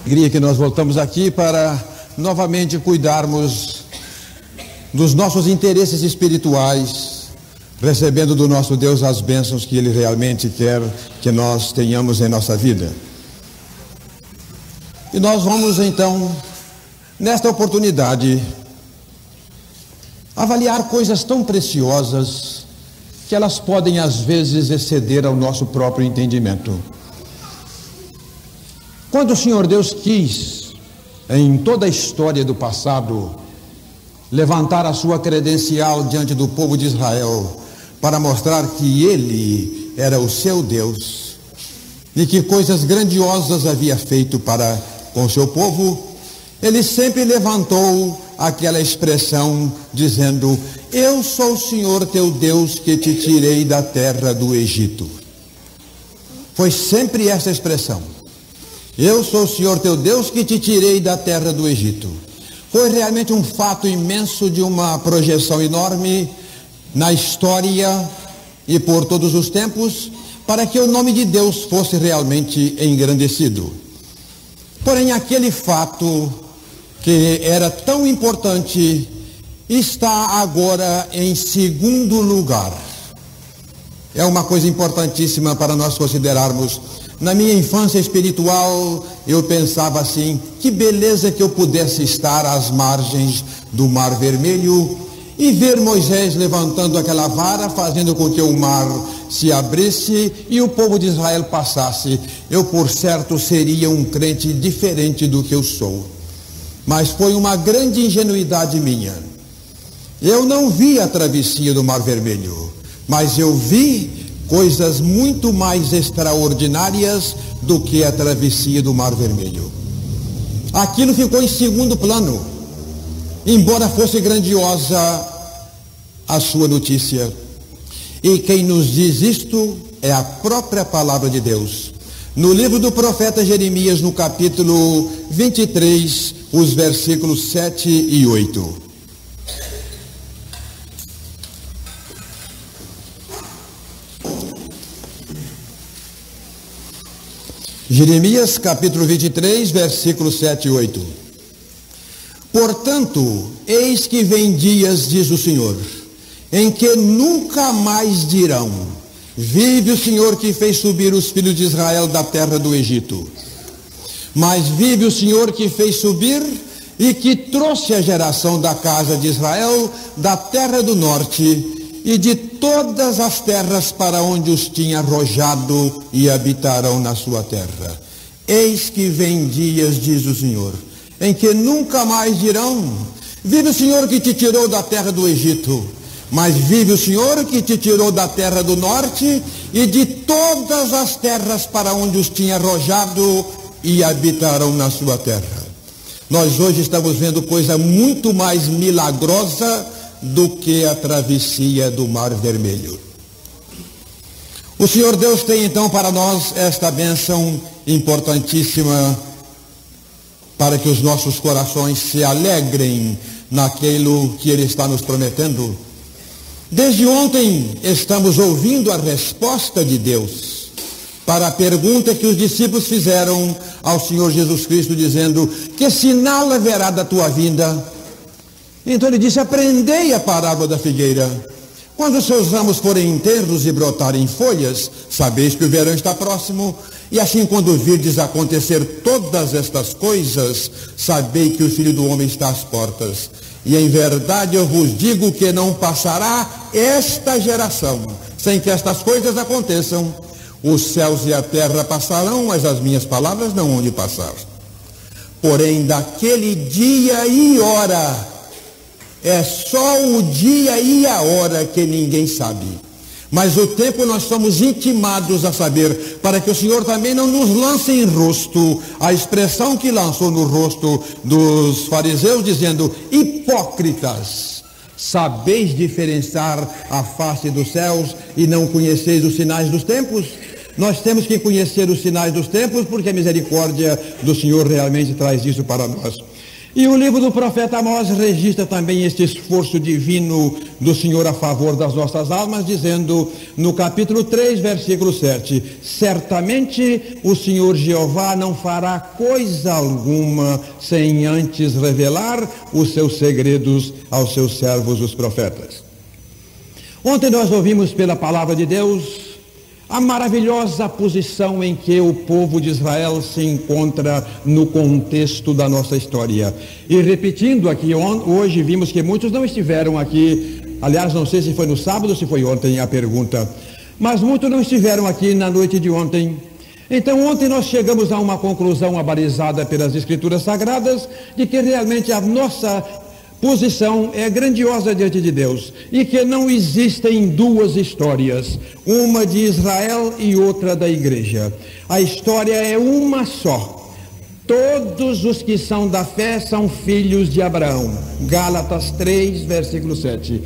Alegria que nós voltamos aqui para novamente cuidarmos dos nossos interesses espirituais, recebendo do nosso Deus as bênçãos que Ele realmente quer que nós tenhamos em nossa vida. E nós vamos então, nesta oportunidade, avaliar coisas tão preciosas que elas podem às vezes exceder ao nosso próprio entendimento. Quando o Senhor Deus quis, em toda a história do passado, levantar a sua credencial diante do povo de Israel para mostrar que Ele era o seu Deus e que coisas grandiosas havia feito para com o seu povo, Ele sempre levantou aquela expressão dizendo: eu sou o Senhor teu Deus que te tirei da terra do Egito. Foi sempre essa expressão. Eu sou o Senhor teu Deus que te tirei da terra do Egito. Foi realmente um fato imenso, de uma projeção enorme na história e por todos os tempos, para que o nome de Deus fosse realmente engrandecido. Porém, aquele fato que era tão importante está agora em segundo lugar. É uma coisa importantíssima para nós considerarmos. Na minha infância espiritual, eu pensava assim: que beleza que eu pudesse estar às margens do Mar Vermelho e ver Moisés levantando aquela vara, fazendo com que o mar se abrisse e o povo de Israel passasse. Eu, por certo, seria um crente diferente do que eu sou. Mas foi uma grande ingenuidade minha. Eu não vi a travessia do Mar Vermelho, mas eu vi coisas muito mais extraordinárias do que a travessia do Mar Vermelho. Aquilo ficou em segundo plano, embora fosse grandiosa a sua notícia. E quem nos diz isto é a própria palavra de Deus. No livro do profeta Jeremias, no capítulo 23, os versículos 7 e 8. Jeremias capítulo 23, versículos 7 e 8. Portanto, eis que vem dias, diz o Senhor, em que nunca mais dirão: vive o Senhor que fez subir os filhos de Israel da terra do Egito. Mas vive o Senhor que fez subir e que trouxe a geração da casa de Israel da terra do norte e de todas as terras para onde os tinha arrojado, e habitarão na sua terra. Eis que vem dias, diz o Senhor, em que nunca mais dirão: vive o Senhor que te tirou da terra do Egito. Mas vive o Senhor que te tirou da terra do norte e de todas as terras para onde os tinha arrojado, e habitarão na sua terra. Nós hoje estamos vendo coisa muito mais milagrosa do que a travessia do Mar Vermelho. O Senhor Deus tem então para nós esta bênção importantíssima, para que os nossos corações se alegrem naquilo que Ele está nos prometendo. Desde ontem estamos ouvindo a resposta de Deus para a pergunta que os discípulos fizeram ao Senhor Jesus Cristo, dizendo: que sinal haverá da tua vinda? Então Ele disse: aprendei a parábola da figueira. Quando os seus ramos forem inteiros e brotarem folhas, sabeis que o verão está próximo. E assim, quando virdes acontecer todas estas coisas, sabei que o Filho do Homem está às portas. E em verdade eu vos digo que não passará esta geração sem que estas coisas aconteçam. Os céus e a terra passarão, mas as minhas palavras não hão de passar. Porém, daquele dia e hora, é só o dia e a hora que ninguém sabe. Mas o tempo nós somos intimados a saber, para que o Senhor também não nos lance em rosto a expressão que lançou no rosto dos fariseus, dizendo: hipócritas, sabeis diferenciar a face dos céus e não conheceis os sinais dos tempos? Nós temos que conhecer os sinais dos tempos, porque a misericórdia do Senhor realmente traz isso para nós. E o livro do profeta Amós registra também este esforço divino do Senhor a favor das nossas almas, dizendo no capítulo 3, versículo 7, certamente o Senhor Jeová não fará coisa alguma sem antes revelar os seus segredos aos seus servos, os profetas. Ontem nós ouvimos pela palavra de Deus a maravilhosa posição em que o povo de Israel se encontra no contexto da nossa história. E repetindo aqui, hoje vimos que muitos não estiveram aqui, aliás, não sei se foi no sábado ou se foi ontem a pergunta, mas muitos não estiveram aqui na noite de ontem. Então ontem nós chegamos a uma conclusão abalizada pelas Escrituras Sagradas de que realmente a nossa posição é grandiosa diante de Deus e que não existem duas histórias, uma de Israel e outra da igreja. A história é uma só. Todos os que são da fé são filhos de Abraão. Gálatas 3, versículo 7.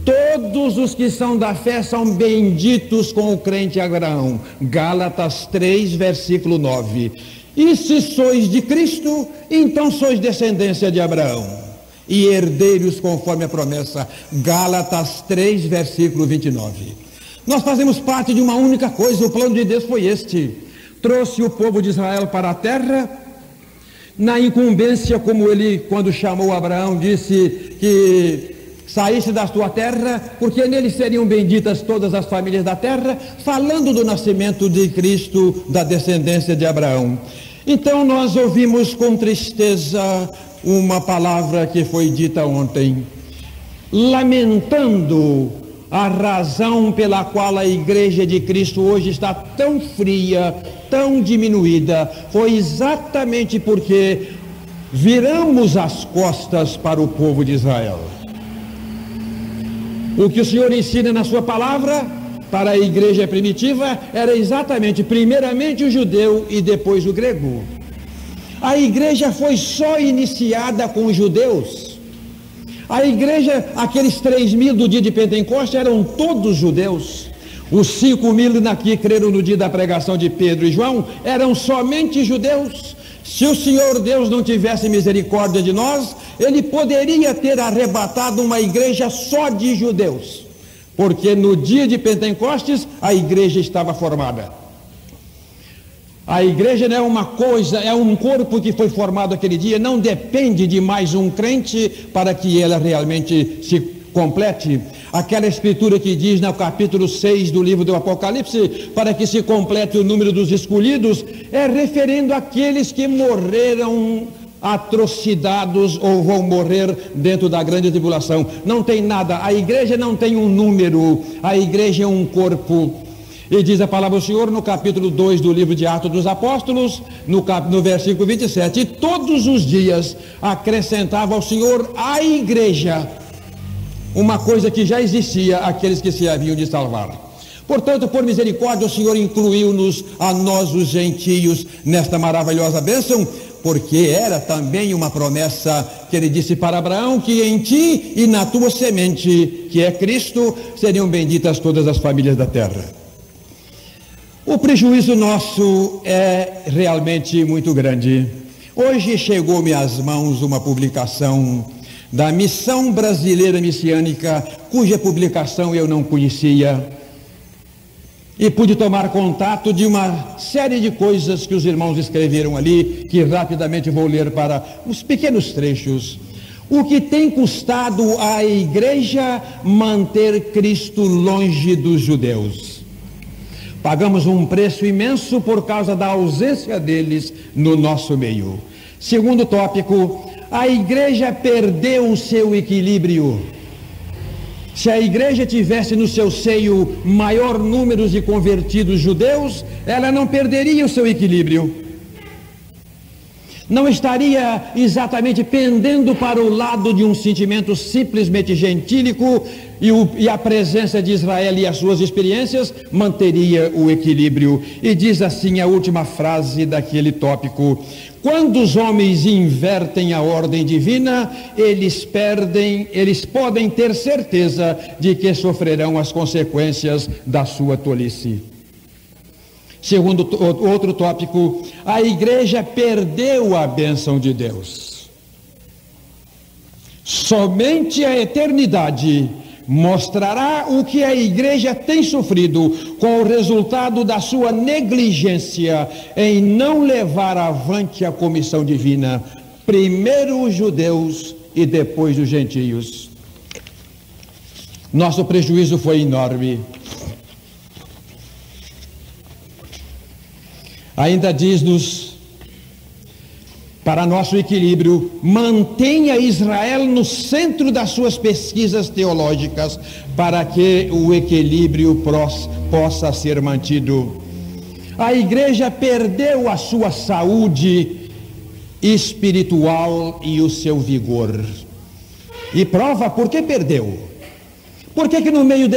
Todos os que são da fé são benditos com o crente Abraão. Gálatas 3, versículo 9. E se sois de Cristo, então sois descendência de Abraão e herdeiros conforme a promessa. Gálatas 3, versículo 29. Nós fazemos parte de uma única coisa. O plano de Deus foi este: trouxe o povo de Israel para a terra, na incumbência, como ele, quando chamou Abraão, disse que saísse da sua terra, porque nele seriam benditas todas as famílias da terra, falando do nascimento de Cristo, da descendência de Abraão. Então nós ouvimos com tristeza uma palavra que foi dita ontem, lamentando a razão pela qual a igreja de Cristo hoje está tão fria, tão diminuída. Foi exatamente porque viramos as costas para o povo de Israel. O que o Senhor ensina na sua palavra para a igreja primitiva era exatamente, primeiramente o judeu e depois o grego. A igreja foi só iniciada com os judeus. A igreja, aqueles 3.000 do dia de Pentecostes eram todos judeus. Os 5.000 que creram no dia da pregação de Pedro e João eram somente judeus. Se o Senhor Deus não tivesse misericórdia de nós, ele poderia ter arrebatado uma igreja só de judeus, porque no dia de Pentecostes a igreja estava formada. A igreja não é uma coisa, é um corpo que foi formado aquele dia, não depende de mais um crente para que ela realmente se complete. Aquela escritura que diz no capítulo 6 do livro do Apocalipse, para que se complete o número dos escolhidos, é referendo àqueles que morreram atrocidades ou vão morrer dentro da grande tribulação. Não tem nada, a igreja não tem um número, a igreja é um corpo. E diz a palavra do Senhor no capítulo 2 do livro de Atos dos Apóstolos, no versículo 27, e todos os dias acrescentava ao Senhor a igreja, uma coisa que já existia, aqueles que se haviam de salvar. Portanto, por misericórdia, o Senhor incluiu-nos, a nós os gentios, nesta maravilhosa bênção, porque era também uma promessa que ele disse para Abraão, que em ti e na tua semente, que é Cristo, seriam benditas todas as famílias da terra. O prejuízo nosso é realmente muito grande. Hoje chegou-me às mãos uma publicação da Missão Brasileira Messiânica, cuja publicação eu não conhecia, e pude tomar contato de uma série de coisas que os irmãos escreveram ali, que rapidamente vou ler para os pequenos trechos. O que tem custado à igreja manter Cristo longe dos judeus? Pagamos um preço imenso por causa da ausência deles no nosso meio. Segundo tópico, a igreja perdeu o seu equilíbrio. Se a igreja tivesse no seu seio maior número de convertidos judeus, ela não perderia o seu equilíbrio. Não estaria exatamente pendendo para o lado de um sentimento simplesmente gentílico, e a presença de Israel e as suas experiências manteria o equilíbrio. E diz assim a última frase daquele tópico: quando os homens invertem a ordem divina, eles podem ter certeza de que sofrerão as consequências da sua tolice. Segundo outro tópico, a igreja perdeu a bênção de Deus. Somente a eternidade mostrará o que a igreja tem sofrido com o resultado da sua negligência em não levar avante a comissão divina, primeiro os judeus e depois os gentios. Nosso prejuízo foi enorme. Ainda diz-nos, para nosso equilíbrio, mantenha Israel no centro das suas pesquisas teológicas, para que o equilíbrio possa ser mantido. A igreja perdeu a sua saúde espiritual e o seu vigor. E prova por que perdeu. Por que no meio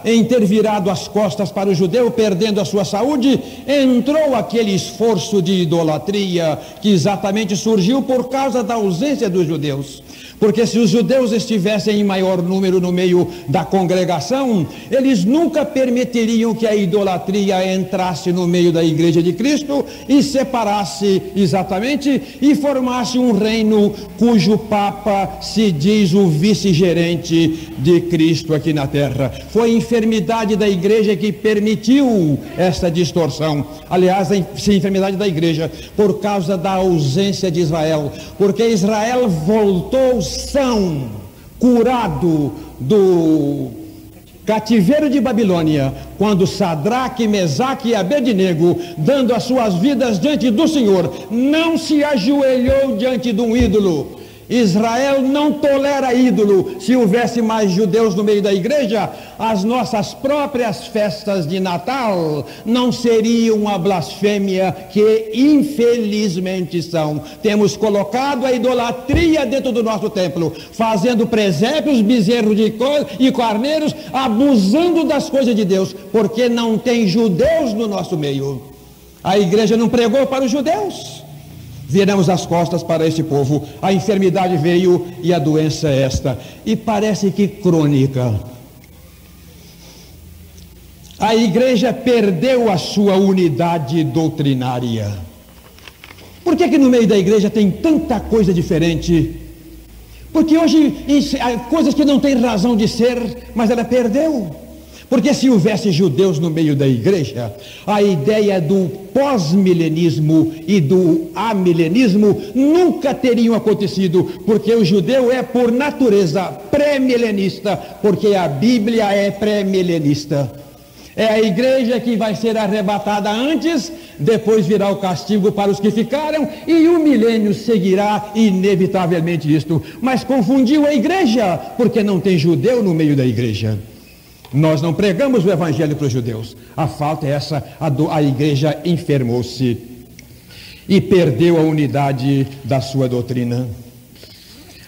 em ter virado as costas para o judeu, perdendo a sua saúde, entrou aquele esforço de idolatria que exatamente surgiu por causa da ausência dos judeus? Porque se os judeus estivessem em maior número no meio da congregação, eles nunca permitiriam que a idolatria entrasse no meio da igreja de Cristo e separasse exatamente e formasse um reino cujo Papa se diz o vice-gerente de Cristo aqui na terra. Foi a enfermidade da igreja que permitiu essa distorção. Aliás, a enfermidade da igreja por causa da ausência de Israel, porque Israel voltou são, curado do cativeiro de Babilônia, quando Sadraque, Mesaque e Abednego, dando as suas vidas diante do Senhor, não se ajoelhou diante de um ídolo. Israel não tolera ídolo. Se houvesse mais judeus no meio da igreja, as nossas próprias festas de Natal não seriam uma blasfêmia que infelizmente são. Temos colocado a idolatria dentro do nosso templo, fazendo presépios, bezerros e carneiros, abusando das coisas de Deus, porque não tem judeus no nosso meio. A igreja não pregou para os judeus. Viramos as costas para este povo. A enfermidade veio e a doença é esta. E parece que crônica. A igreja perdeu a sua unidade doutrinária. Por que no meio da igreja tem tanta coisa diferente? Porque hoje há coisas que não têm razão de ser, mas ela perdeu. Porque se houvesse judeus no meio da igreja, a ideia do pós-milenismo e do amilenismo nunca teriam acontecido, porque o judeu é por natureza pré-milenista, porque a Bíblia é pré-milenista. É a igreja que vai ser arrebatada antes, depois virá o castigo para os que ficaram, e o milênio seguirá inevitavelmente isto. Mas confundiu a igreja, porque não tem judeu no meio da igreja. Nós não pregamos o evangelho para os judeus. A falta é essa, a igreja enfermou-se e perdeu a unidade da sua doutrina.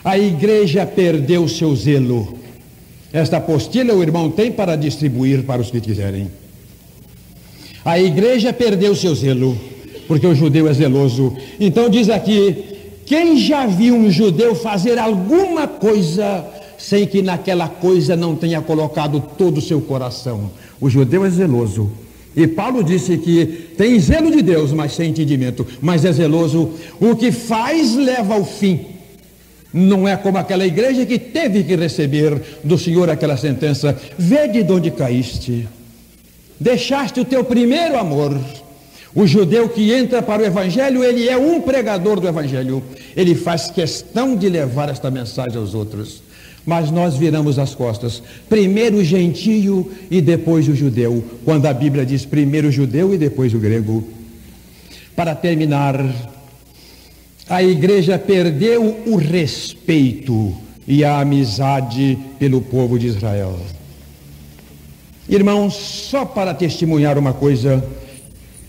A igreja perdeu o seu zelo. Esta apostila o irmão tem para distribuir para os que quiserem. A igreja perdeu o seu zelo, porque o judeu é zeloso. Então diz aqui, quem já viu um judeu fazer alguma coisa sem que naquela coisa não tenha colocado todo o seu coração? O judeu é zeloso. E Paulo disse que tem zelo de Deus, mas sem entendimento. Mas é zeloso. O que faz leva ao fim. Não é como aquela igreja que teve que receber do Senhor aquela sentença: vede de onde caíste, deixaste o teu primeiro amor. O judeu que entra para o evangelho, ele é um pregador do evangelho. Ele faz questão de levar esta mensagem aos outros. Mas nós viramos as costas, primeiro o gentio e depois o judeu, quando a Bíblia diz primeiro o judeu e depois o grego. Para terminar, a igreja perdeu o respeito e a amizade pelo povo de Israel. Irmãos, só para testemunhar uma coisa,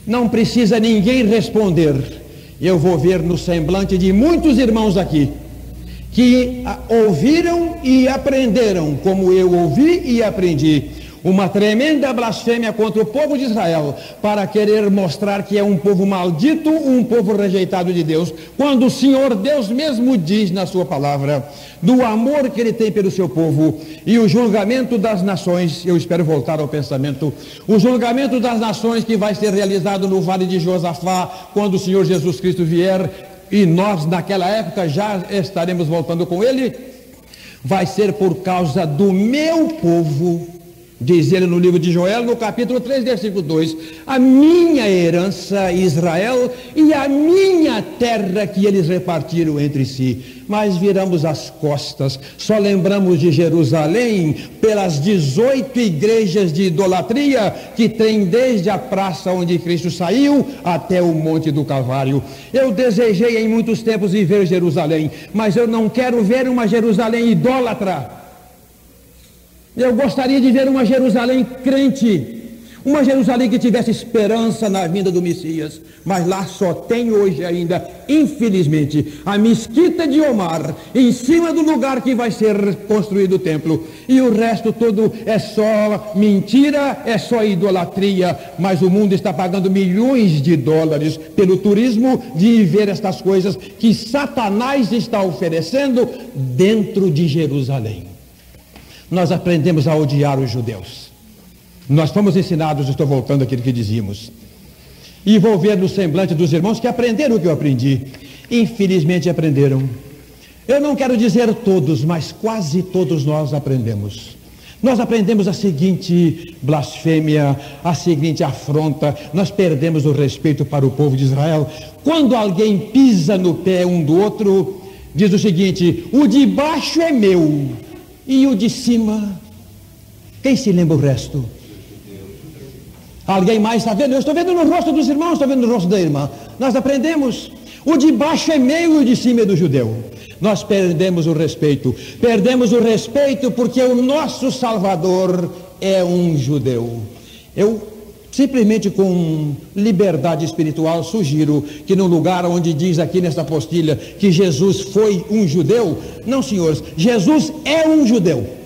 não precisa ninguém responder. Eu vou ver no semblante de muitos irmãos aqui, que ouviram e aprenderam, como eu ouvi e aprendi, uma tremenda blasfêmia contra o povo de Israel, para querer mostrar que é um povo maldito, um povo rejeitado de Deus, quando o Senhor Deus mesmo diz na sua palavra, do amor que ele tem pelo seu povo, e o julgamento das nações. Eu espero voltar ao pensamento, o julgamento das nações que vai ser realizado no Vale de Josafá, quando o Senhor Jesus Cristo vier, e nós naquela época já estaremos voltando com ele. vai ser por causa do meu povo, diz ele no livro de Joel, no capítulo 3, versículo 2, a minha herança Israel e a minha terra que eles repartiram entre si. Mas viramos as costas, só lembramos de Jerusalém pelas 18 igrejas de idolatria que tem desde a praça onde Cristo saiu até o Monte do Calvário. Eu desejei em muitos tempos viver Jerusalém, mas eu não quero ver uma Jerusalém idólatra. Eu gostaria de ver uma Jerusalém crente, uma Jerusalém que tivesse esperança na vinda do Messias, mas lá só tem hoje ainda, infelizmente, a mesquita de Omar, em cima do lugar que vai ser construído o templo, e o resto todo é só mentira, é só idolatria, mas o mundo está pagando milhões de dólares pelo turismo de ver estas coisas que Satanás está oferecendo dentro de Jerusalém. Nós aprendemos a odiar os judeus. Nós fomos ensinados, estou voltando àquilo que dizíamos, e vou ver no semblante dos irmãos que aprenderam o que eu aprendi. Infelizmente aprenderam. Eu não quero dizer todos, mas quase todos nós aprendemos. Nós aprendemos a seguinte blasfêmia, a seguinte afronta. Nós perdemos o respeito para o povo de Israel. Quando alguém pisa no pé um do outro, diz o seguinte: o de baixo é meu e o de cima, quem se lembra o resto? Alguém mais está vendo? Eu estou vendo no rosto dos irmãos, estou vendo no rosto da irmã. Nós aprendemos, o de baixo é meu e o de cima é do judeu. Nós perdemos o respeito porque o nosso Salvador é um judeu. Eu simplesmente, com liberdade espiritual, sugiro que no lugar onde diz aqui nesta apostila que Jesus foi um judeu, não, senhores, Jesus é um judeu.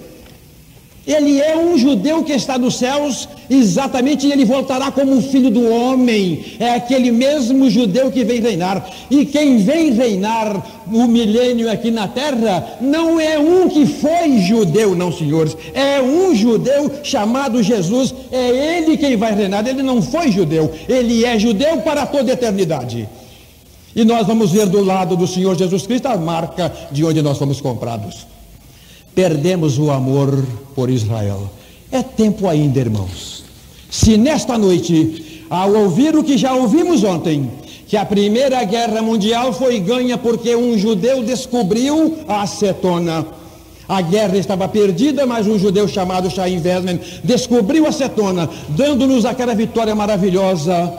Ele é um judeu que está nos céus, exatamente, e ele voltará como um filho do homem. É aquele mesmo judeu que vem reinar. E quem vem reinar o milênio aqui na terra não é um que foi judeu, não, senhores. É um judeu chamado Jesus. É ele quem vai reinar. Ele não foi judeu. Ele é judeu para toda a eternidade. E nós vamos ver do lado do Senhor Jesus Cristo a marca de onde nós fomos comprados. Perdemos o amor por Israel. É tempo ainda, irmãos. Se nesta noite, ao ouvir o que já ouvimos ontem, que a Primeira Guerra Mundial foi ganha porque um judeu descobriu a acetona. A guerra estava perdida, mas um judeu chamado Chaim Weizmann descobriu a acetona, dando-nos aquela vitória maravilhosa.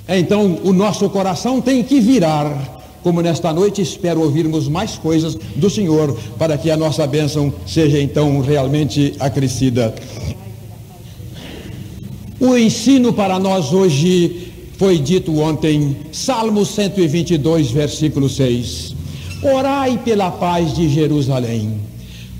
Então o nosso coração tem que virar. Como nesta noite espero ouvirmos mais coisas do Senhor, para que a nossa bênção seja então realmente acrescida. O ensino para nós hoje foi dito ontem, Salmo 122, versículo 6. Orai pela paz de Jerusalém,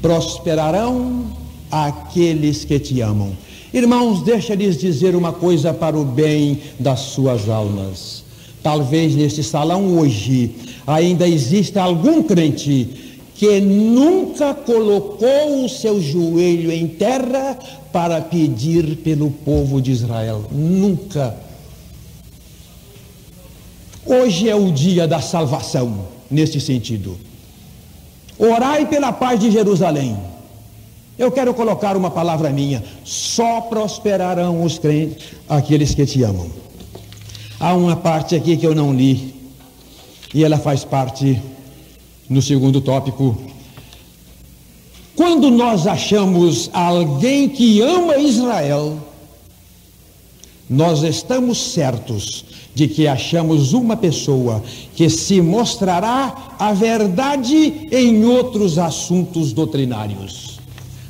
prosperarão aqueles que te amam. Irmãos, deixa-lhes dizer uma coisa para o bem das suas almas. Talvez neste salão hoje ainda exista algum crente que nunca colocou o seu joelho em terra para pedir pelo povo de Israel. Nunca. Hoje é o dia da salvação, neste sentido. Orai pela paz de Jerusalém. Eu quero colocar uma palavra minha: só prosperarão os crentes, aqueles que te amam. Há uma parte aqui que eu não li, e ela faz parte no segundo tópico. Quando nós achamos alguém que ama Israel, nós estamos certos de que achamos uma pessoa que se mostrará a verdade em outros assuntos doutrinários.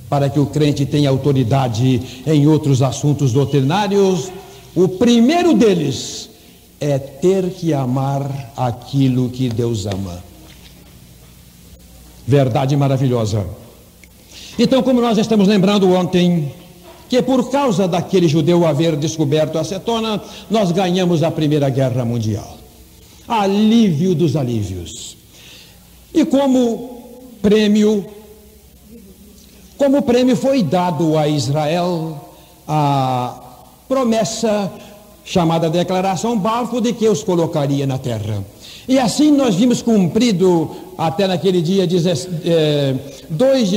Para que o crente tenha autoridade em outros assuntos doutrinários, o primeiro deles é ter que amar aquilo que Deus ama. Verdade maravilhosa. Então, como nós estamos lembrando ontem, que por causa daquele judeu haver descoberto a acetona, nós ganhamos a Primeira Guerra Mundial. Alívio dos alívios. E como prêmio foi dado a Israel a promessa chamada Declaração Balfour de que os colocaria na terra. E assim nós vimos cumprido, até naquele dia 2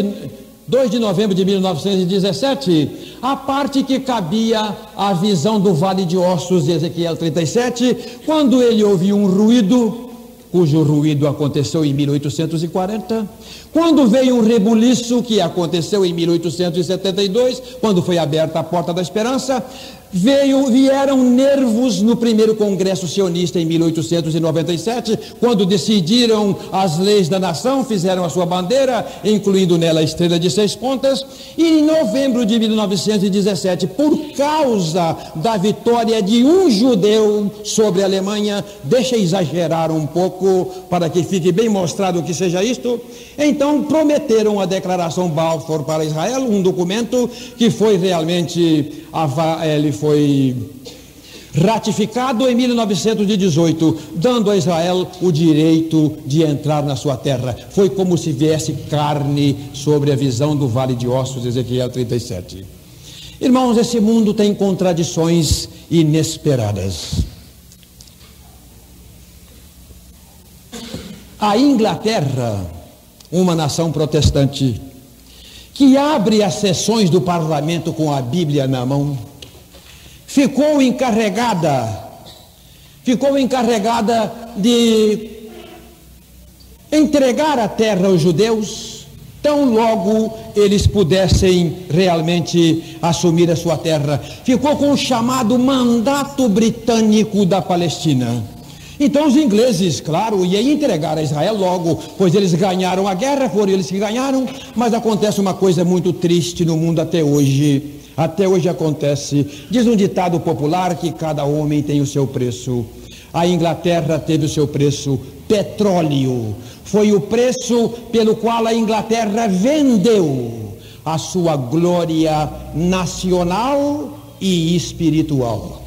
de novembro de 1917, a parte que cabia à visão do Vale de Ossos de Ezequiel 37, quando ele ouviu um ruído, cujo ruído aconteceu em 1840, quando veio um rebuliço, que aconteceu em 1872, quando foi aberta a Porta da Esperança, vieram nervos no primeiro Congresso Sionista em 1897, quando decidiram as leis da nação, fizeram a sua bandeira, incluindo nela a estrela de 6 pontas, e em novembro de 1917, por causa da vitória de um judeu sobre a Alemanha, deixa exagerar um pouco, para que fique bem mostrado que seja isto, então prometeram a Declaração Balfour para Israel, um documento que foi realmente ele foi ratificado em 1918, dando a Israel o direito de entrar na sua terra. Foi como se viesse carne sobre a visão do Vale de Ossos, Ezequiel 37. Irmãos, esse mundo tem contradições inesperadas. A Inglaterra, uma nação protestante, que abre as sessões do parlamento com a Bíblia na mão, ficou encarregada de entregar a terra aos judeus, tão logo eles pudessem realmente assumir a sua terra. Ficou com o chamado mandato britânico da Palestina. Então os ingleses, claro, iam entregar a Israel logo, pois eles ganharam a guerra, foram eles que ganharam, mas acontece uma coisa muito triste no mundo até hoje. Até hoje acontece. Diz um ditado popular que cada homem tem o seu preço. A Inglaterra teve o seu preço, petróleo. Foi o preço pelo qual a Inglaterra vendeu a sua glória nacional e espiritual.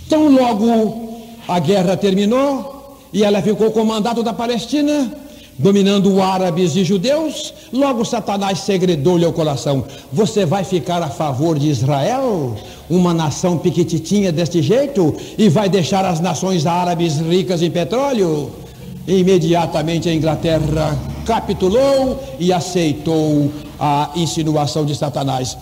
Então logo a guerra terminou e ela ficou com o mandato da Palestina, dominando árabes e judeus. Logo Satanás segredou-lhe ao coração: você vai ficar a favor de Israel, uma nação piquititinha deste jeito, e vai deixar as nações árabes ricas em petróleo? Imediatamente a Inglaterra capitulou e aceitou a insinuação de Satanás.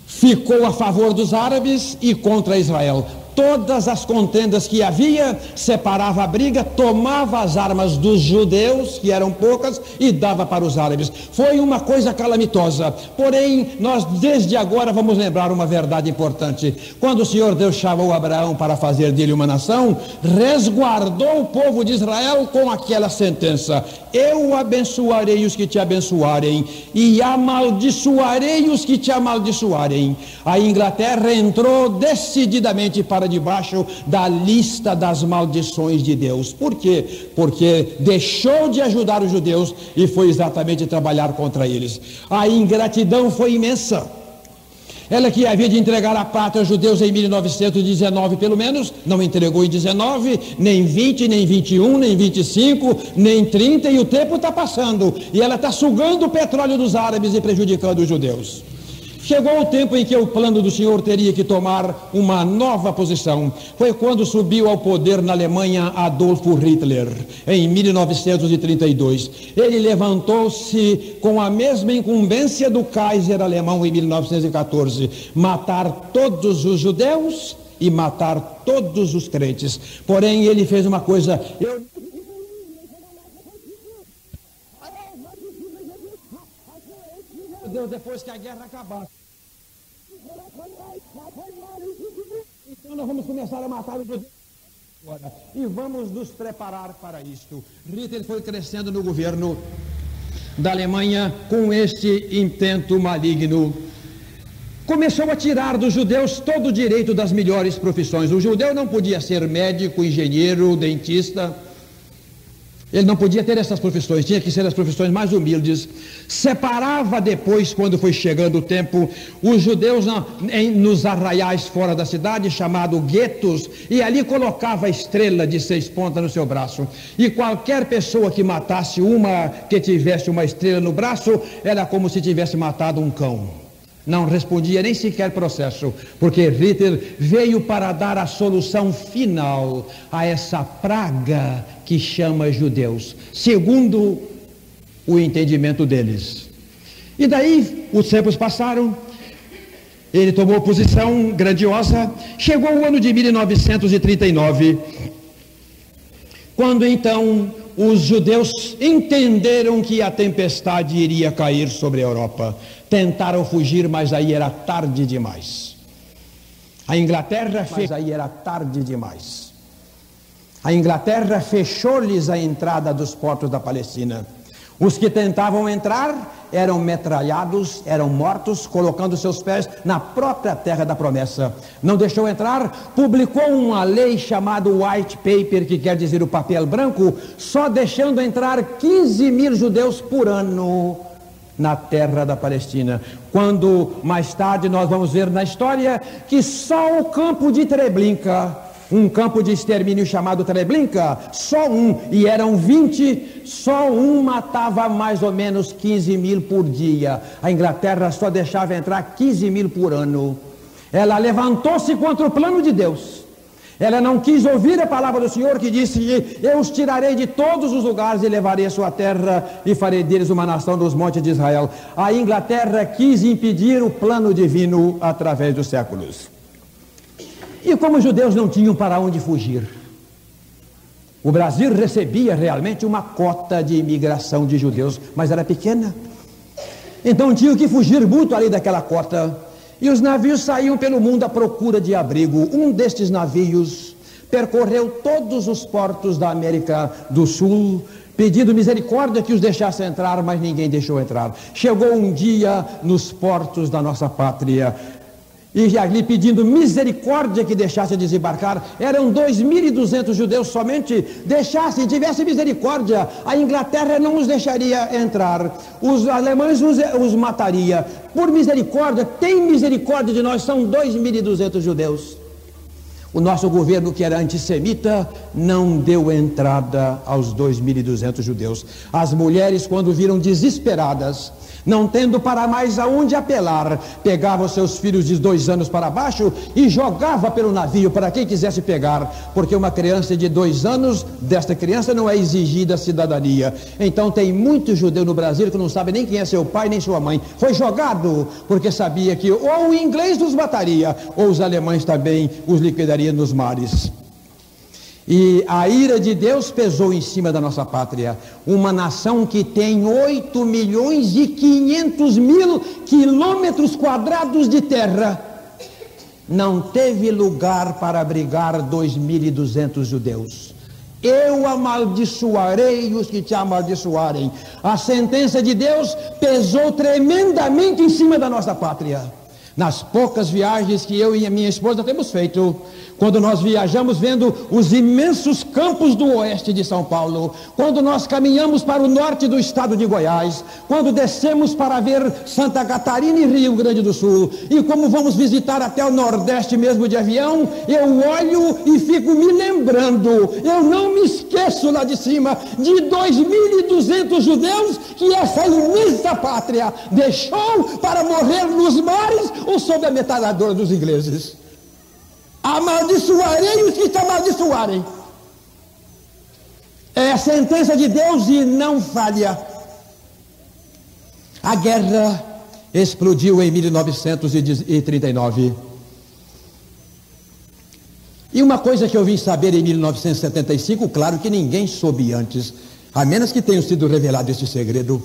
Ficou a favor dos árabes e contra Israel. Todas as contendas que havia, separava a briga, tomava as armas dos judeus, que eram poucas, e dava para os árabes. Foi uma coisa calamitosa. Porém, nós desde agora vamos lembrar uma verdade importante. Quando o Senhor Deus chamou Abraão para fazer dele uma nação, resguardou o povo de Israel com aquela sentença: eu abençoarei os que te abençoarem e amaldiçoarei os que te amaldiçoarem. A Inglaterra entrou decididamente para debaixo da lista das maldições de Deus. Por quê? Porque deixou de ajudar os judeus e foi exatamente trabalhar contra eles. A ingratidão foi imensa. Ela que havia de entregar a pátria aos judeus em 1919 pelo menos, não entregou em 19, nem 20, nem 21, nem 25, nem 30, e o tempo está passando, e ela está sugando o petróleo dos árabes e prejudicando os judeus. Chegou o tempo em que o plano do Senhor teria que tomar uma nova posição. Foi quando subiu ao poder na Alemanha Adolfo Hitler, em 1932. Ele levantou-se com a mesma incumbência do Kaiser alemão em 1914, matar todos os judeus e matar todos os crentes. Porém, ele fez uma coisa: Deus, depois que a guerra acabar, então nós vamos começar a matar os judeus agora, e vamos nos preparar para isto. Hitler foi crescendo no governo da Alemanha com este intento maligno. Começou a tirar dos judeus todo o direito das melhores profissões. O judeu não podia ser médico, engenheiro, dentista. Ele não podia ter essas profissões, tinha que ser as profissões mais humildes. Separava depois, quando foi chegando o tempo, os judeus nos arraiais fora da cidade, chamado guetos, e ali colocava a estrela de 6 pontas no seu braço. E qualquer pessoa que matasse uma que tivesse uma estrela no braço, era como se tivesse matado um cão. Não respondia nem sequer processo, porque Hitler veio para dar a solução final a essa praga que chama judeus, segundo o entendimento deles. E daí os tempos passaram, ele tomou posição grandiosa, chegou o ano de 1939, quando então os judeus entenderam que a tempestade iria cair sobre a Europa. Tentaram fugir, mas aí era tarde demais. A Inglaterra fechou-lhes a entrada dos portos da Palestina. Os que tentavam entrar eram metralhados, eram mortos, colocando seus pés na própria terra da promessa. Não deixou entrar, publicou uma lei chamada White Paper, que quer dizer o papel branco, só deixando entrar 15 mil judeus por ano na terra da Palestina. Quando mais tarde nós vamos ver na história que só o campo de Treblinka, um campo de extermínio chamado Treblinka, só um, e eram 20, só um matava mais ou menos 15 mil por dia. A Inglaterra só deixava entrar 15 mil por ano. Ela levantou-se contra o plano de Deus. Ela não quis ouvir a palavra do Senhor, que disse: eu os tirarei de todos os lugares e levarei a sua terra e farei deles uma nação dos montes de Israel. A Inglaterra quis impedir o plano divino através dos séculos. E como os judeus não tinham para onde fugir, o Brasil recebia realmente uma cota de imigração de judeus, mas era pequena. Então tinham que fugir muito além daquela cota. E os navios saíam pelo mundo à procura de abrigo. Um destes navios percorreu todos os portos da América do Sul, pedindo misericórdia que os deixasse entrar, mas ninguém deixou entrar. Chegou um dia nos portos da nossa pátria, e ali pedindo misericórdia que deixasse desembarcar. Eram 2.200 judeus somente. Deixassem, tivesse misericórdia, a Inglaterra não os deixaria entrar, os alemães os mataria. Por misericórdia, tem misericórdia de nós, são 2.200 judeus. O nosso governo, que era antissemita, não deu entrada aos 2.200 judeus. As mulheres, quando viram desesperadas, não tendo para mais aonde apelar, pegava os seus filhos de 2 anos para baixo e jogava pelo navio para quem quisesse pegar, porque uma criança de 2 anos, desta criança não é exigida a cidadania. Então tem muito judeu no Brasil que não sabe nem quem é seu pai nem sua mãe. Foi jogado porque sabia que ou o inglês os mataria, ou os alemães também os liquidaria nos mares. E a ira de Deus pesou em cima da nossa pátria. Uma nação que tem 8.500.000 quilômetros quadrados de terra, não teve lugar para abrigar 2.200 judeus. Eu amaldiçoarei os que te amaldiçoarem. A sentença de Deus pesou tremendamente em cima da nossa pátria. Nas poucas viagens que eu e a minha esposa temos feito, quando nós viajamos vendo os imensos campos do oeste de São Paulo, quando nós caminhamos para o norte do estado de Goiás, quando descemos para ver Santa Catarina e Rio Grande do Sul, e como vamos visitar até o nordeste mesmo de avião, eu olho e fico me lembrando, eu não me esqueço lá de cima, de 2.200 judeus que essa imensa pátria deixou para morrer nos mares ou sob a metralhadora dos ingleses. Amaldiçoarei os que te amaldiçoarem. É a sentença de Deus e não falha. A guerra explodiu em 1939. E uma coisa que eu vim saber em 1975, claro que ninguém soube antes, a menos que tenha sido revelado este segredo.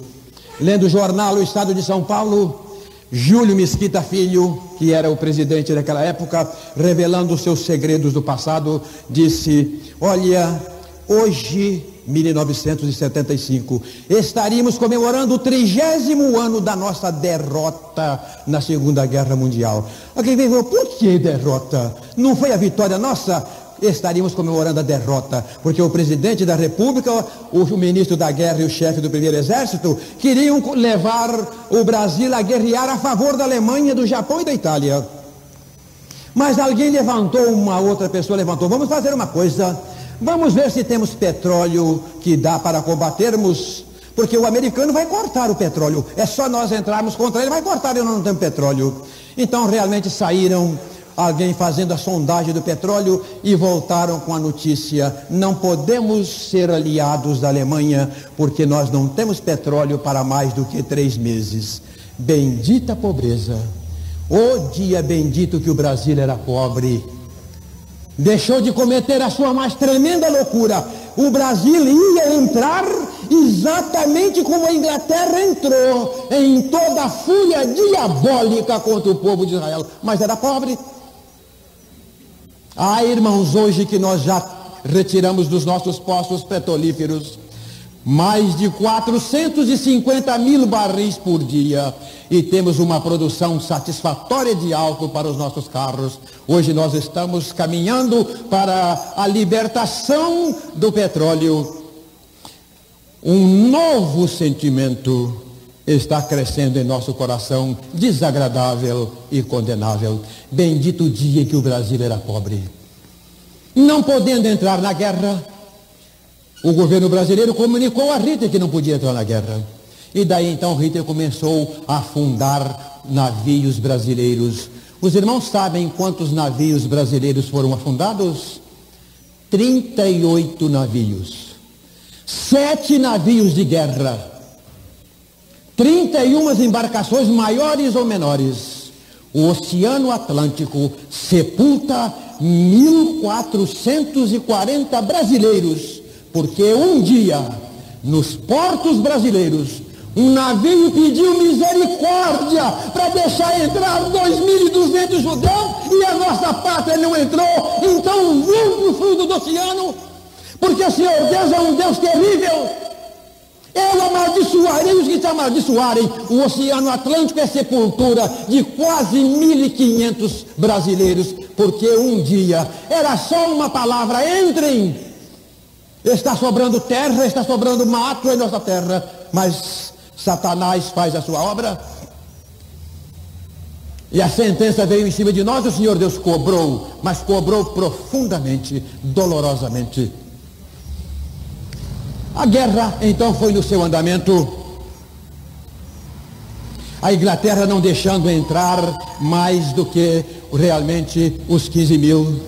Lendo o jornal O Estado de São Paulo, Júlio Mesquita Filho, que era o presidente daquela época, revelando os seus segredos do passado, disse: olha, hoje, 1975, estaríamos comemorando o 30º ano da nossa derrota na Segunda Guerra Mundial. Alguém veio, por que derrota? Não foi a vitória nossa? Estaríamos comemorando a derrota, porque o presidente da República, o ministro da Guerra e o chefe do primeiro exército queriam levar o Brasil a guerrear a favor da Alemanha, do Japão e da Itália. Mas alguém levantou, uma outra pessoa levantou: vamos fazer uma coisa, vamos ver se temos petróleo que dá para combatermos, Porque o americano vai cortar o petróleo. É só nós entrarmos contra ele, vai cortar e nós não temos petróleo. Então realmente saíram alguém fazendo a sondagem do petróleo e voltaram com a notícia: não podemos ser aliados da Alemanha porque nós não temos petróleo para mais do que 3 meses. Bendita pobreza! O dia bendito que o Brasil era pobre. Deixou de cometer a sua mais tremenda loucura. O Brasil ia entrar exatamente como a Inglaterra entrou, em toda a fúria diabólica contra o povo de Israel, mas era pobre. Ah, irmãos, hoje que nós já retiramos dos nossos poços petrolíferos mais de 450 mil barris por dia e temos uma produção satisfatória de álcool para os nossos carros. Hoje nós estamos caminhando para a libertação do petróleo. Um novo sentimento está crescendo em nosso coração, desagradável e condenável. Bendito o dia em que o Brasil era pobre. Não podendo entrar na guerra, o governo brasileiro comunicou a Hitler que não podia entrar na guerra. E daí então Hitler começou a afundar navios brasileiros. Os irmãos sabem quantos navios brasileiros foram afundados? 38 navios. 7 navios de guerra. 31 embarcações maiores ou menores. O Oceano Atlântico sepulta 1.440 brasileiros, porque um dia, nos portos brasileiros, um navio pediu misericórdia para deixar entrar 2.200 judeus e a nossa pátria não entrou. Então vão para o fundo do oceano, porque o Senhor Deus é um Deus terrível. Eu amaldiçoarei os que te amaldiçoarem. O Oceano Atlântico é sepultura de quase 1.500 brasileiros, porque um dia era só uma palavra: entrem. Está sobrando terra, está sobrando mato em nossa terra, mas Satanás faz a sua obra. E a sentença veio em cima de nós. O Senhor Deus cobrou, mas cobrou profundamente, dolorosamente. A guerra então foi no seu andamento, a Inglaterra não deixando entrar mais do que realmente os 15 mil.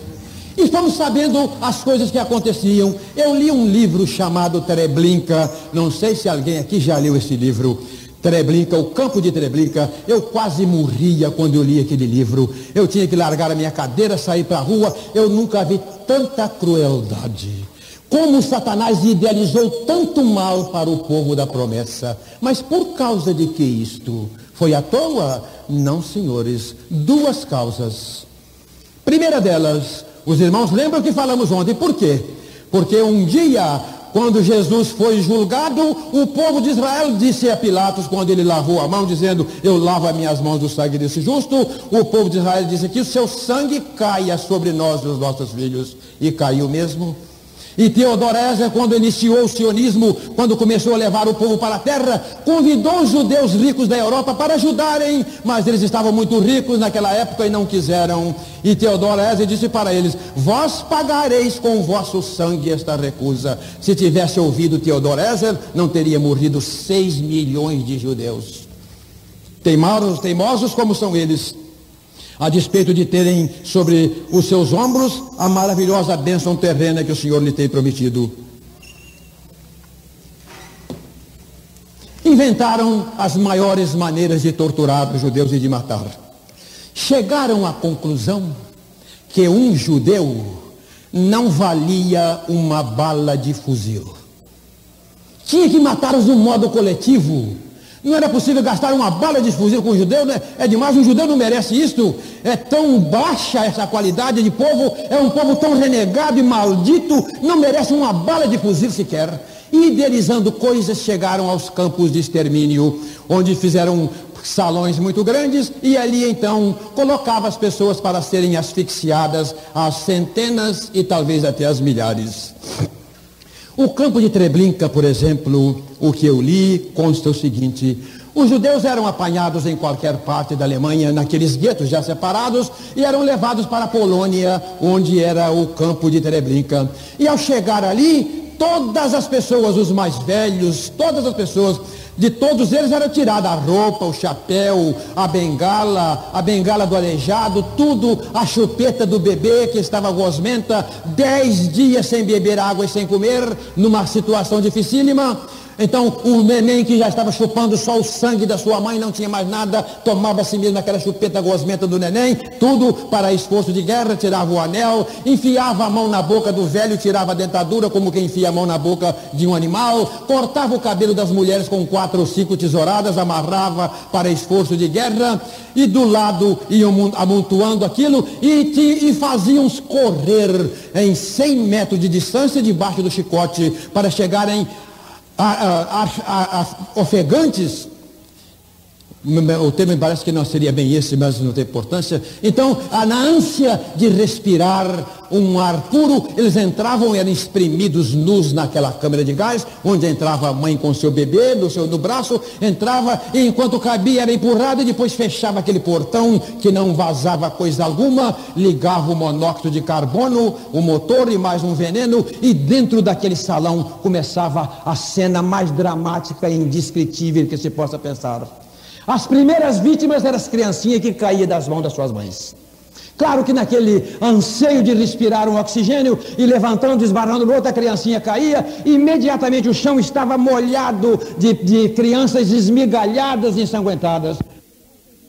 E estamos sabendo as coisas que aconteciam. Eu li um livro chamado Treblinka, não sei se alguém aqui já leu esse livro. Treblinka, o campo de Treblinka. Eu quase morria quando eu li aquele livro. Eu tinha que largar a minha cadeira, sair para a rua. Eu nunca vi tanta crueldade. Como Satanás idealizou tanto mal para o povo da promessa. Mas por causa de que isto? Foi à toa? Não, senhores. 2 causas. Primeira delas, os irmãos lembram que falamos ontem. Por quê? Porque um dia, quando Jesus foi julgado, o povo de Israel disse a Pilatos, quando ele lavou a mão, dizendo: eu lavo as minhas mãos do sangue desse justo. O povo de Israel disse: que o seu sangue caia sobre nós e os nossos filhos. E caiu mesmo. E Theodor Herzl, quando iniciou o sionismo, quando começou a levar o povo para a terra, convidou os judeus ricos da Europa para ajudarem, mas eles estavam muito ricos naquela época e não quiseram. E Theodor Herzl disse para eles: vós pagareis com o vosso sangue esta recusa. Se tivesse ouvido Theodor Herzl, não teria morrido 6 milhões de judeus. Teimosos como são eles, a despeito de terem sobre os seus ombros a maravilhosa bênção terrena que o Senhor lhe tem prometido. Inventaram as maiores maneiras de torturar os judeus e de matar. Chegaram à conclusão que um judeu não valia uma bala de fuzil. Tinha que matá-los de um modo coletivo. Não era possível gastar uma bala de fuzil com um judeu, né? É demais, um judeu não merece isto. É tão baixa essa qualidade de povo, é um povo tão renegado e maldito, não merece uma bala de fuzil sequer. Idealizando coisas, chegaram aos campos de extermínio, onde fizeram salões muito grandes, e ali então colocava as pessoas para serem asfixiadas, às centenas e talvez até às milhares. O campo de Treblinka, por exemplo, o que eu li, consta o seguinte: os judeus eram apanhados em qualquer parte da Alemanha, naqueles guetos já separados, e eram levados para a Polônia, onde era o campo de Treblinka. E ao chegar ali, todas as pessoas, os mais velhos, todas as pessoas, de todos eles era tirada a roupa, o chapéu, a bengala do aleijado, tudo, a chupeta do bebê que estava gosmenta, 10 dias sem beber água e sem comer, numa situação dificílima. Então o neném que já estava chupando só o sangue da sua mãe, não tinha mais nada, tomava assim mesmo aquela chupeta gosmenta do neném, tudo para esforço de guerra, tirava o anel, enfiava a mão na boca do velho, tirava a dentadura como quem enfia a mão na boca de um animal, cortava o cabelo das mulheres com 4 ou 5 tesouradas, amarrava para esforço de guerra, e do lado iam amontoando aquilo e faziam-os correr em 100 metros de distância debaixo do chicote para chegarem ofegantes. O termo me parece que não seria bem esse, mas não tem importância. Então, na ânsia de respirar um ar puro, eles entravam e eram espremidos nus naquela câmara de gás, onde entrava a mãe com seu bebê no braço, entrava e enquanto cabia era empurrado e depois fechava aquele portão que não vazava coisa alguma, ligava o monóxido de carbono, o motor e mais um veneno, e dentro daquele salão começava a cena mais dramática e indescritível que se possa pensar. As primeiras vítimas eram as criancinhas que caíam das mãos das suas mães. Claro que naquele anseio de respirar um oxigênio e levantando, esbarrando no outro, a criancinha caía, imediatamente o chão estava molhado de crianças esmigalhadas e ensanguentadas.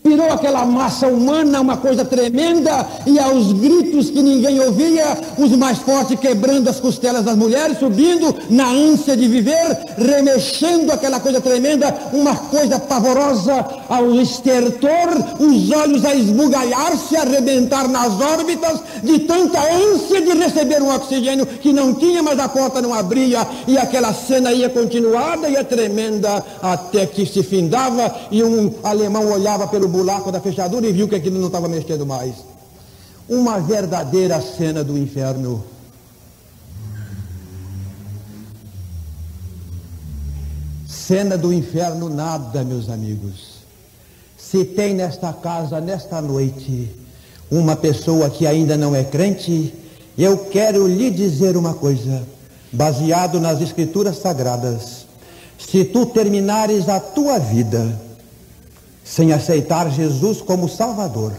Virou aquela massa humana uma coisa tremenda, e aos gritos que ninguém ouvia, os mais fortes quebrando as costelas das mulheres, subindo na ânsia de viver, remexendo aquela coisa tremenda, uma coisa pavorosa ao estertor, os olhos a esbugalhar-se, a arrebentar nas órbitas, de tanta ânsia de receber um oxigênio que não tinha, mas a porta não abria, e aquela cena ia continuada, ia tremenda, até que se findava, e um alemão olhava pelo buraco da fechadura e viu que aquilo não estava mexendo mais. Uma verdadeira cena do inferno. Cena do inferno nada, meus amigos. Se tem nesta casa, nesta noite, uma pessoa que ainda não é crente, eu quero lhe dizer uma coisa, baseado nas Escrituras Sagradas. Se tu terminares a tua vida sem aceitar Jesus como Salvador,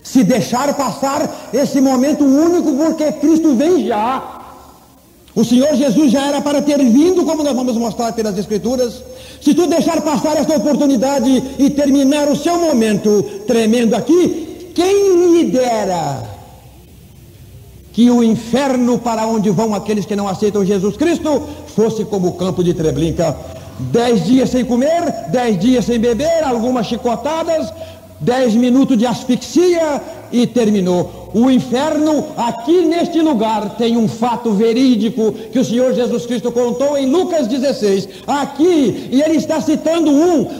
se deixar passar esse momento único, porque Cristo vem já, o Senhor Jesus já era para ter vindo, como nós vamos mostrar pelas Escrituras. Se tu deixar passar esta oportunidade e terminar o seu momento tremendo aqui, quem lhe dera que o inferno para onde vão aqueles que não aceitam Jesus Cristo fosse como o campo de Treblinka. 10 dias sem comer, 10 dias sem beber, algumas chicotadas, 10 minutos de asfixia e terminou. O inferno aqui neste lugar tem um fato verídico que o Senhor Jesus Cristo contou em Lucas 16. Aqui, e ele está citando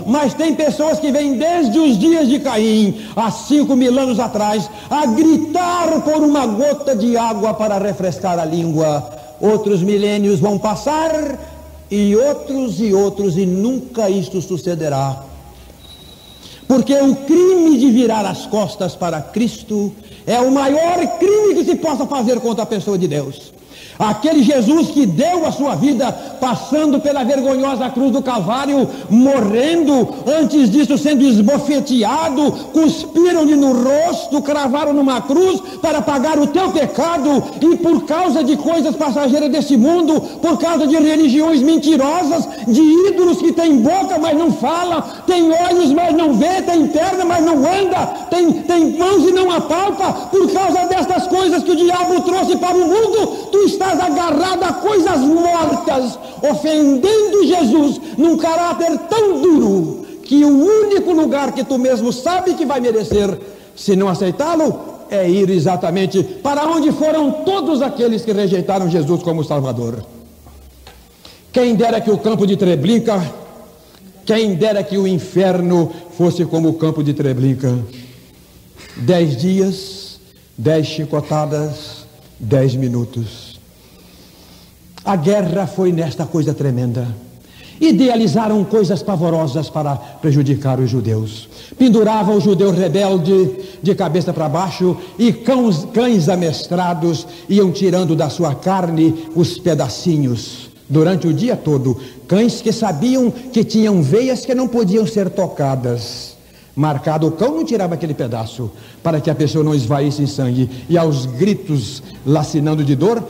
mas tem pessoas que vêm desde os dias de Caim, há 5.000 anos atrás, a gritar por uma gota de água para refrescar a língua. Outros milênios vão passar, e outros, e nunca isto sucederá. Porque o crime de virar as costas para Cristo é o maior crime que se possa fazer contra a pessoa de Deus. Aquele Jesus que deu a sua vida passando pela vergonhosa cruz do Calvário, morrendo, antes disso sendo esbofeteado, cuspiram-lhe no rosto, cravaram numa cruz para pagar o teu pecado, e por causa de coisas passageiras desse mundo, por causa de religiões mentirosas, de ídolos que têm boca mas não falam, tem olhos mas não vê, tem perna mas não anda, tem mãos e não apalpa, por causa destas coisas que o diabo trouxe para o mundo, tu estás agarrado a coisas mortas, ofendendo Jesus num caráter tão duro que o único lugar que tu mesmo sabe que vai merecer, se não aceitá-lo, é ir exatamente para onde foram todos aqueles que rejeitaram Jesus como Salvador. Quem dera que o campo de Treblinka, quem dera que o inferno fosse como o campo de Treblinka. 10 dias, 10 chicotadas, 10 minutos. A guerra foi nesta coisa tremenda. Idealizaram coisas pavorosas para prejudicar os judeus. Penduravam o judeu rebelde de cabeça para baixo, e cães amestrados iam tirando da sua carne os pedacinhos durante o dia todo, cães que sabiam que tinham veias que não podiam ser tocadas. Marcado, o cão não tirava aquele pedaço, para que a pessoa não esvaísse em sangue, e aos gritos, lacinando de dor,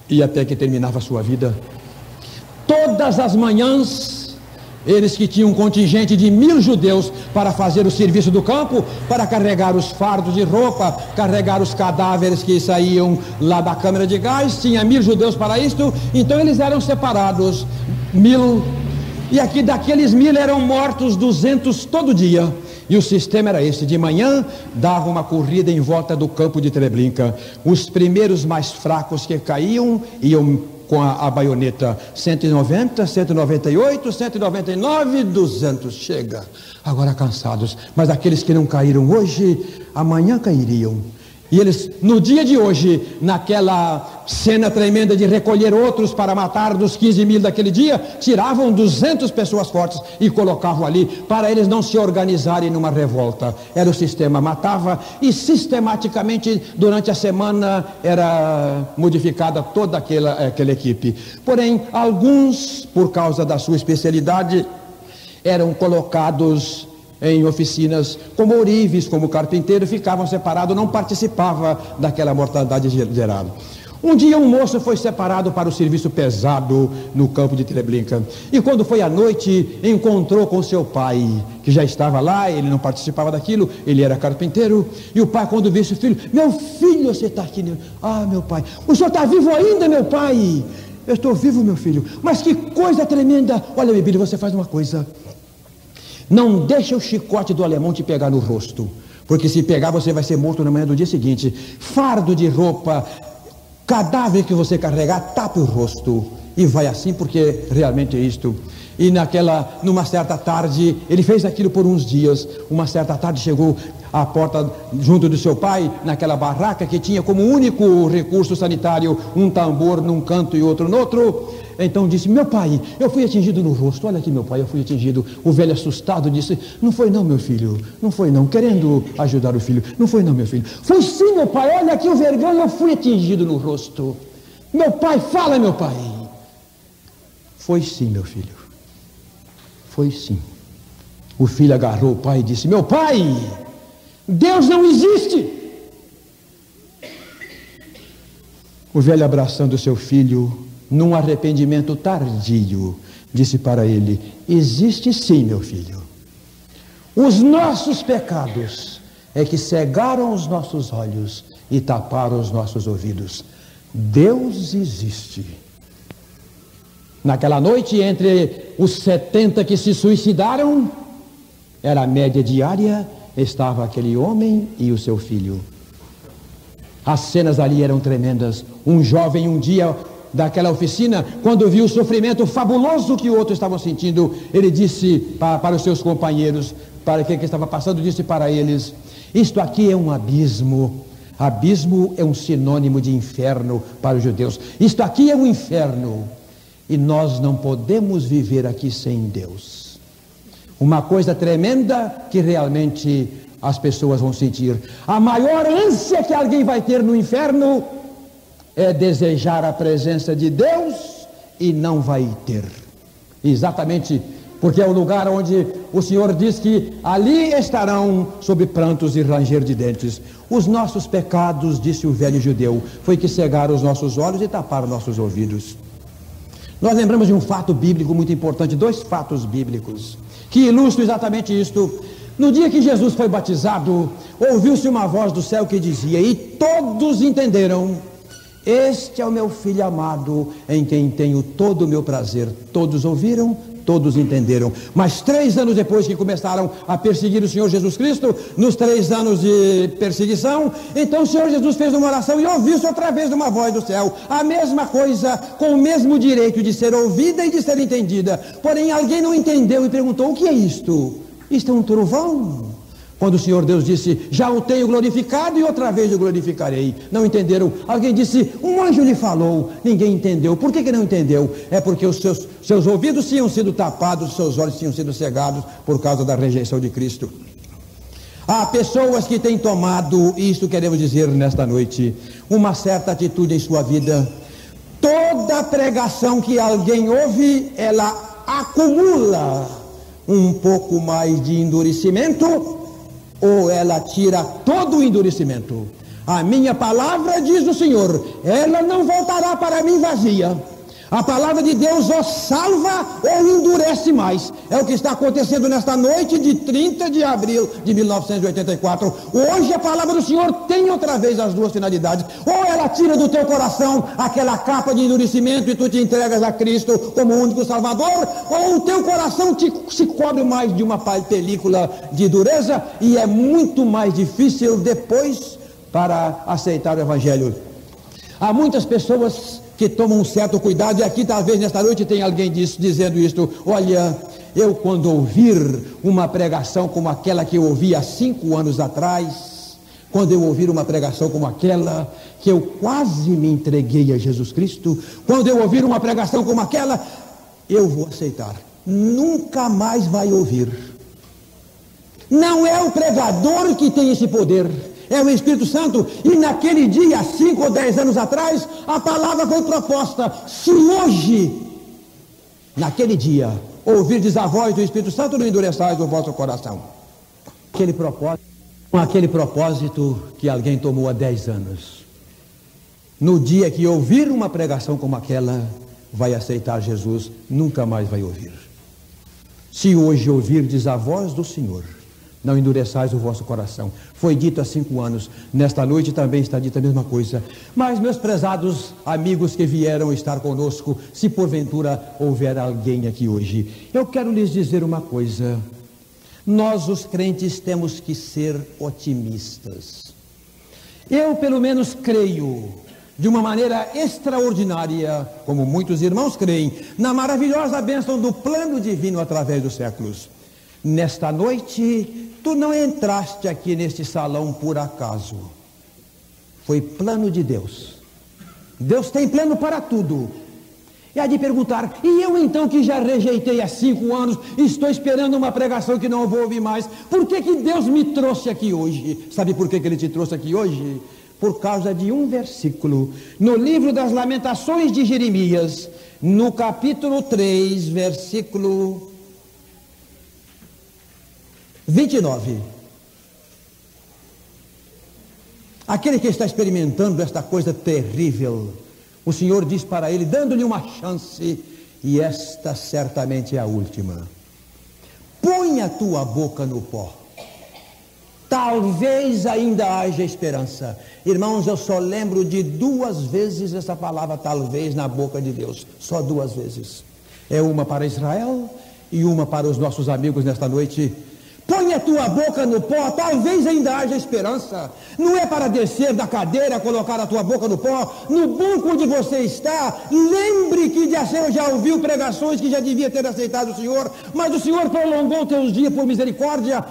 e até que terminava a sua vida. Todas as manhãs, eles que tinham um contingente de 1000 judeus para fazer o serviço do campo, para carregar os fardos de roupa, carregar os cadáveres que saíam lá da câmara de gás, tinha 1000 judeus para isto, então eles eram separados, 1000, e aqui daqueles 1000 eram mortos 200 todo dia, e o sistema era esse: de manhã dava uma corrida em volta do campo de Treblinka, os primeiros mais fracos que caíam iam com a baioneta, 190, 198, 199, 200, chega, agora cansados, mas aqueles que não caíram hoje, amanhã cairiam. E eles, no dia de hoje, naquela cena tremenda de recolher outros para matar dos 15.000 daquele dia, tiravam 200 pessoas fortes e colocavam ali, para eles não se organizarem numa revolta. Era o sistema, matava, e sistematicamente durante a semana era modificada toda aquela equipe. Porém, alguns, por causa da sua especialidade, eram colocados em oficinas como ourives, como carpinteiro, ficavam separados, não participava daquela mortandade gerada. Um dia um moço foi separado para o serviço pesado no campo de Treblinka, e quando foi à noite encontrou com seu pai, que já estava lá, ele não participava daquilo, ele era carpinteiro, e o pai, quando viu seu filho: meu filho, você está aqui? Ah, meu pai. O senhor está vivo ainda, meu pai? Eu estou vivo, meu filho. Mas que coisa tremenda. Olha, meu filho, você faz uma coisa: não deixa o chicote do alemão te pegar no rosto, porque se pegar você vai ser morto na manhã do dia seguinte. Fardo de roupa, cadáver que você carregar, tape o rosto, e vai assim, porque realmente é isto. E numa certa tarde, ele fez aquilo por uns dias. Uma certa tarde chegou à porta, junto do seu pai, naquela barraca que tinha como único recurso sanitário um tambor num canto e outro no outro. Então disse: meu pai, eu fui atingido no rosto. Olha aqui, meu pai, eu fui atingido. O velho, assustado, disse: não foi não, meu filho, não foi não, querendo ajudar o filho. Não foi não, meu filho. Foi sim, meu pai, olha aqui o vergão, eu fui atingido no rosto. Meu pai, fala, meu pai. Foi sim, meu filho, foi sim. O filho agarrou o pai e disse: meu pai, Deus não existe. O velho, abraçando seu filho, num arrependimento tardio, disse para ele: existe sim, meu filho. Os nossos pecados é que cegaram os nossos olhos e taparam os nossos ouvidos. Deus existe. Naquela noite, entre os 70 que se suicidaram, era a média diária, estava aquele homem e o seu filho. As cenas ali eram tremendas. Um jovem, um dia daquela oficina, quando viu o sofrimento fabuloso que outros estavam sentindo, ele disse para os seus companheiros, para quem que estava passando, disse para eles: isto aqui é um abismo. Abismo é um sinônimo de inferno para os judeus. Isto aqui é um inferno, e nós não podemos viver aqui sem Deus. Uma coisa tremenda que realmente as pessoas vão sentir. A maior ânsia que alguém vai ter no inferno é desejar a presença de Deus, e não vai ter. Exatamente porque é o lugar onde o Senhor diz que ali estarão sob prantos e ranger de dentes. Os nossos pecados, disse o velho judeu, foi que cegaram os nossos olhos e taparam nossos ouvidos. Nós lembramos de um fato bíblico muito importante, 2 fatos bíblicos que ilustram exatamente isto. No dia que Jesus foi batizado, ouviu-se uma voz do céu que dizia, e todos entenderam: este é o meu filho amado, em quem tenho todo o meu prazer. Todos ouviram, todos entenderam. Mas 3 anos depois que começaram a perseguir o Senhor Jesus Cristo, nos 3 anos de perseguição, então o Senhor Jesus fez uma oração e ouviu-se outra vez uma voz do céu, a mesma coisa, com o mesmo direito de ser ouvida e de ser entendida. Porém alguém não entendeu e perguntou: o que é isto? Isto é um trovão. Quando o Senhor Deus disse: já o tenho glorificado e outra vez o glorificarei. Não entenderam. Alguém disse: um anjo lhe falou. Ninguém entendeu. Por que não entendeu? É porque os seus ouvidos tinham sido tapados, os seus olhos tinham sido cegados por causa da rejeição de Cristo. Há pessoas que têm tomado, e isto queremos dizer nesta noite, uma certa atitude em sua vida. Toda cada pregação que alguém ouve, ela acumula um pouco mais de endurecimento, ou ela tira todo o endurecimento. A minha palavra, diz o Senhor, ela não voltará para mim vazia. A palavra de Deus ou salva ou endurece mais. É o que está acontecendo nesta noite de 30 de abril de 1984. Hoje a palavra do Senhor tem outra vez as duas finalidades. Ou ela tira do teu coração aquela capa de endurecimento e tu te entregas a Cristo como único Salvador, ou o teu coração se cobre mais de uma película de dureza e é muito mais difícil depois para aceitar o Evangelho. Há muitas pessoas que tomam um certo cuidado, e aqui talvez nesta noite tem alguém dizendo isto: olha, eu quando ouvir uma pregação como aquela que eu ouvi há 5 anos atrás, quando eu ouvir uma pregação como aquela, que eu quase me entreguei a Jesus Cristo, quando eu ouvir uma pregação como aquela, eu vou aceitar. Nunca mais vai ouvir. Não é o pregador que tem esse poder, é o Espírito Santo. E naquele dia, 5 ou 10 anos atrás, a palavra foi proposta: se hoje, naquele dia, ouvirdes a voz do Espírito Santo, não endureçais o vosso coração. Aquele propósito que alguém tomou há 10 anos, no dia que ouvir uma pregação como aquela, vai aceitar Jesus, nunca mais vai ouvir. Se hoje ouvirdes a voz do Senhor, não endureçais o vosso coração. Foi dito há 5 anos, nesta noite também está dita a mesma coisa. Mas, meus prezados amigos que vieram estar conosco, se porventura houver alguém aqui hoje, eu quero lhes dizer uma coisa: nós os crentes temos que ser otimistas. Eu pelo menos creio, de uma maneira extraordinária, como muitos irmãos creem, na maravilhosa bênção do plano divino através dos séculos. Nesta noite, tu não entraste aqui neste salão por acaso. Foi plano de Deus. Deus tem plano para tudo. E há de perguntar: e eu então que já rejeitei há 5 anos, estou esperando uma pregação que não vou ouvir mais, por que Deus me trouxe aqui hoje? Sabe por que Ele te trouxe aqui hoje? Por causa de um versículo, no livro das Lamentações de Jeremias, no capítulo 3, versículo 29. Aquele que está experimentando esta coisa terrível, o Senhor diz para ele, dando-lhe uma chance, e esta certamente é a última: põe a tua boca no pó, talvez ainda haja esperança. Irmãos, eu só lembro de 2 vezes essa palavra talvez na boca de Deus, só 2 vezes. É uma para Israel e uma para os nossos amigos nesta noite. Põe a tua boca no pó, talvez ainda haja esperança. Não é para descer da cadeira, colocar a tua boca no pó. No banco onde você está, lembre que já ouviu pregações que já devia ter aceitado o Senhor, mas o Senhor prolongou teus dias por misericórdia.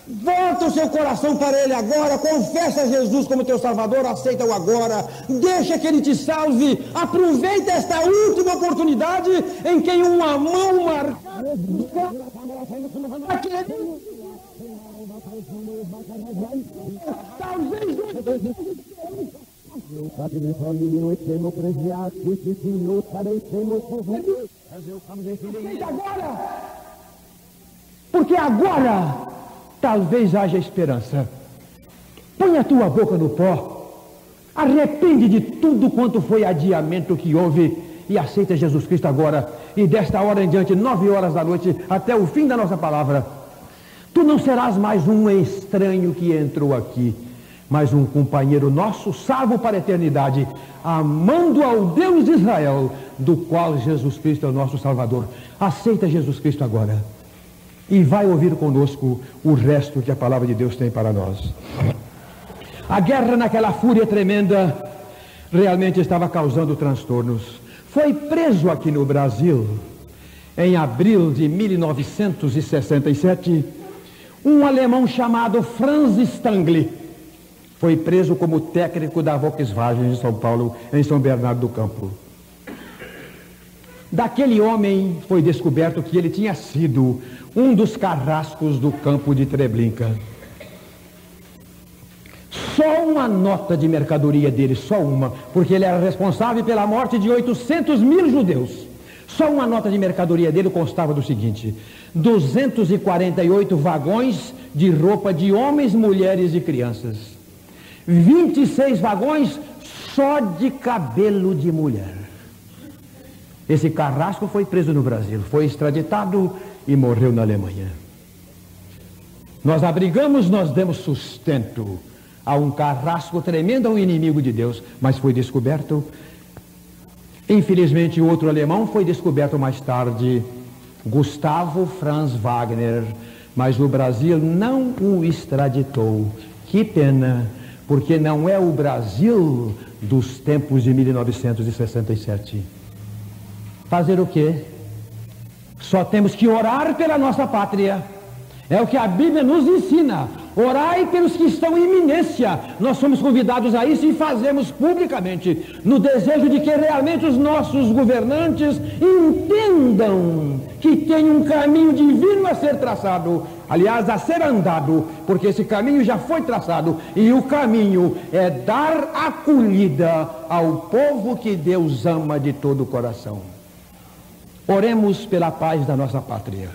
Volta o seu coração para Ele agora, confessa Jesus como teu Salvador, aceita-o agora, deixa que Ele te salve, aproveita esta última oportunidade em que uma mão marcada agora, porque agora talvez haja esperança. Põe a tua boca no pó, arrepende de tudo quanto foi adiamento que houve e aceita Jesus Cristo agora, e desta hora em diante, 9 horas da noite, até o fim da nossa palavra, tu não serás mais um estranho que entrou aqui, mas um companheiro nosso, salvo para a eternidade, amando ao Deus de Israel, do qual Jesus Cristo é o nosso Salvador. Aceita Jesus Cristo agora e vai ouvir conosco o resto que a palavra de Deus tem para nós. A guerra, naquela fúria tremenda, realmente estava causando transtornos. Foi preso aqui no Brasil, em abril de 1967, um alemão chamado Franz Stangl. Foi preso como técnico da Volkswagen de São Paulo, em São Bernardo do Campo. Daquele homem foi descoberto que ele tinha sido um dos carrascos do campo de Treblinka. Só uma nota de mercadoria dele, só uma, porque ele era responsável pela morte de 800 mil judeus. Só uma nota de mercadoria dele constava do seguinte: 248 vagões de roupa de homens, mulheres e crianças. 26 vagões só de cabelo de mulher. Esse carrasco foi preso no Brasil, foi extraditado e morreu na Alemanha. Nós abrigamos, nós demos sustento a um carrasco tremendo, a um inimigo de Deus, mas foi descoberto. Infelizmente, outro alemão foi descoberto mais tarde, Gustavo Franz Wagner, mas o Brasil não o extraditou. Que pena, porque não é o Brasil dos tempos de 1967. Fazer o quê? Só temos que orar pela nossa pátria. É o que a Bíblia nos ensina. Orai pelos que estão em iminência. Nós somos convidados a isso e fazemos publicamente, no desejo de que realmente os nossos governantes entendam que tem um caminho divino a ser traçado, aliás, a ser andado, porque esse caminho já foi traçado, e o caminho é dar acolhida ao povo que Deus ama de todo o coração. Oremos pela paz da nossa pátria.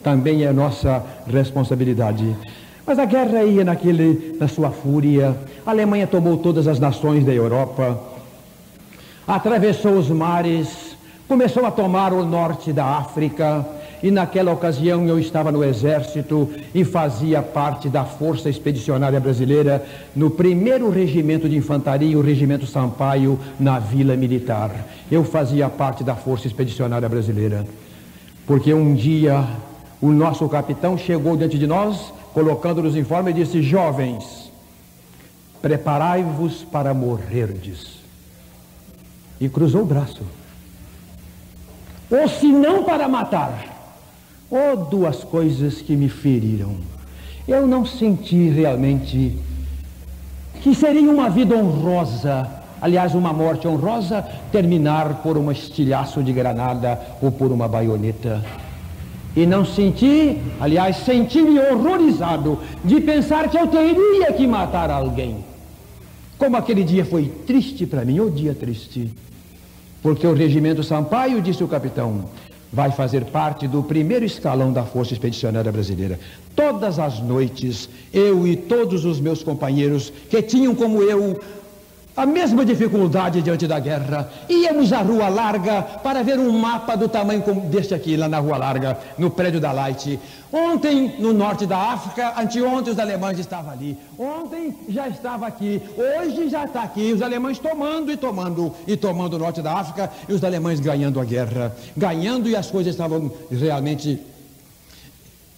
Também é nossa responsabilidade. Mas a guerra ia na sua fúria. A Alemanha tomou todas as nações da Europa, atravessou os mares, começou a tomar o norte da África, e naquela ocasião eu estava no exército e fazia parte da Força Expedicionária Brasileira, no 1º Regimento de Infantaria, o Regimento Sampaio, na Vila Militar. Eu fazia parte da Força Expedicionária Brasileira, porque um dia o nosso capitão chegou diante de nós, colocando-nos em forma, e disse: jovens, preparai-vos para morrerdes. E cruzou o braço. Ou se não para matar. Oh, duas coisas que me feriram. Eu não senti realmente que seria uma vida honrosa, aliás, uma morte honrosa, terminar por um estilhaço de granada ou por uma baioneta. E não senti, aliás, senti-me horrorizado de pensar que eu teria que matar alguém. Como aquele dia foi triste para mim, o dia triste. Porque o Regimento Sampaio, disse o capitão, vai fazer parte do 1º escalão da Força Expedicionária Brasileira. Todas as noites, eu e todos os meus companheiros, que tinham como eu a mesma dificuldade diante da guerra, íamos à Rua Larga para ver um mapa do tamanho deste aqui, lá na Rua Larga, no prédio da Light. Ontem, no norte da África, anteontem os alemães estavam ali. Ontem já estava aqui, hoje já está aqui. Os alemães tomando o norte da África, e os alemães ganhando a guerra. Ganhando, e as coisas estavam realmente